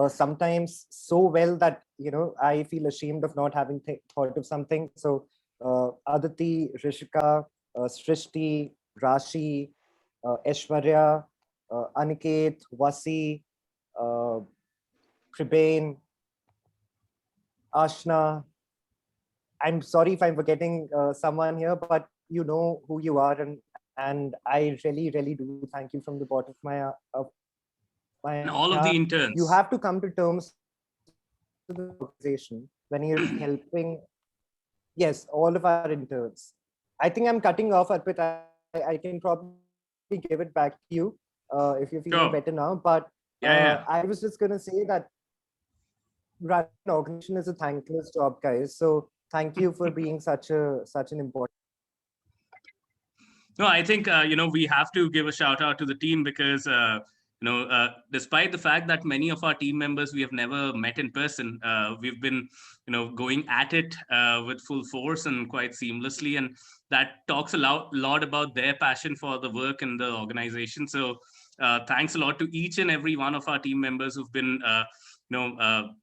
sometimes so well that I feel ashamed of not having thought of something. So Aditi, Rishika, Srishti, Rashi, Aishwarya, Aniket, Vasi, Pribane, Ashna. I'm sorry if I'm forgetting someone here, but you know who you are, and And I really, really do thank you from the bottom of my And all of heart. the interns. You have to come to terms with the organization when you're helping. Yes, all of our interns. I think I'm cutting off, Arpit. I can probably give it back to you if you're feeling better now. But I was just going to say that running an organization is a thankless job, guys. So thank you for being such an important. No, I think we have to give a shout out to the team because despite the fact that many of our team members we have never met in person, we've been going at it with full force and quite seamlessly, and that talks a lot about their passion for the work and the organization. So thanks a lot to each and every one of our team members who've been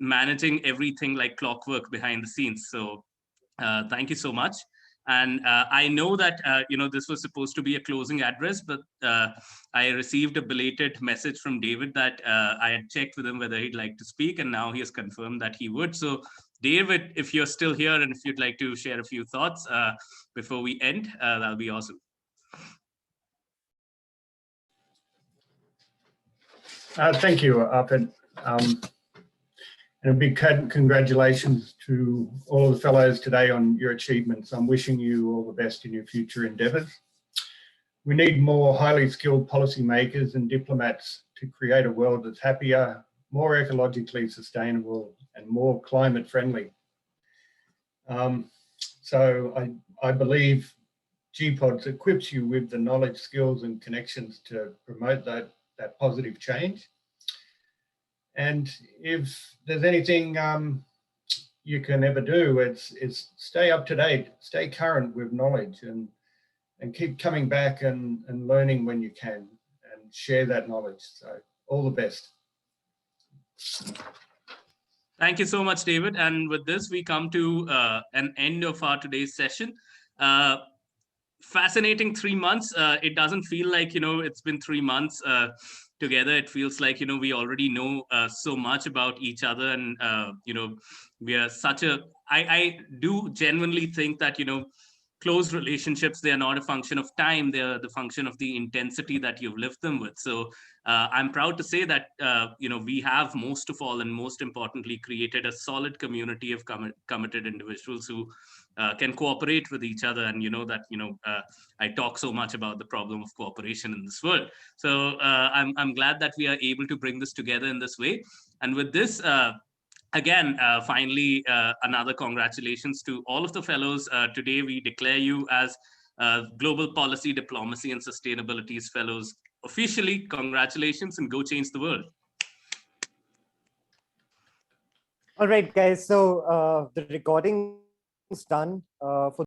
managing everything like clockwork behind the scenes. So thank you so much. And I know that this was supposed to be a closing address, but I received a belated message from David that I had checked with him whether he'd like to speak, and now he has confirmed that he would. So David, if you're still here and if you'd like to share a few thoughts before we end, that'll be awesome. Thank you, Arpit. And a big congratulations to all of the fellows today on your achievements. I'm wishing you all the best in your future endeavours. We need more highly skilled policymakers and diplomats to create a world that's happier, more ecologically sustainable, and more climate friendly. So I believe GPODS equips you with the knowledge, skills, and connections to promote that positive change. And if there's anything you can ever do, it's stay up to date, stay current with knowledge, and keep coming back and learning when you can, and share that knowledge. So all the best. Thank you so much, David. And with this, we come to an end of our today's session. Fascinating 3 months. It doesn't feel like, it's been 3 months together. It feels like, we already know so much about each other. And, we are such a, I do genuinely think that, close relationships, they are not a function of time, they're the function of the intensity that you've lived them with. So I'm proud to say that we have most of all, and most importantly, created a solid community of committed individuals who can cooperate with each other. And I talk so much about the problem of cooperation in this world. So I'm glad that we are able to bring this together in this way. And with this, again, finally, another congratulations to all of the fellows. Today, we declare you as Global Policy, Diplomacy, and Sustainability's fellows officially. Congratulations, and go change the world. All right, guys. So the recording is done for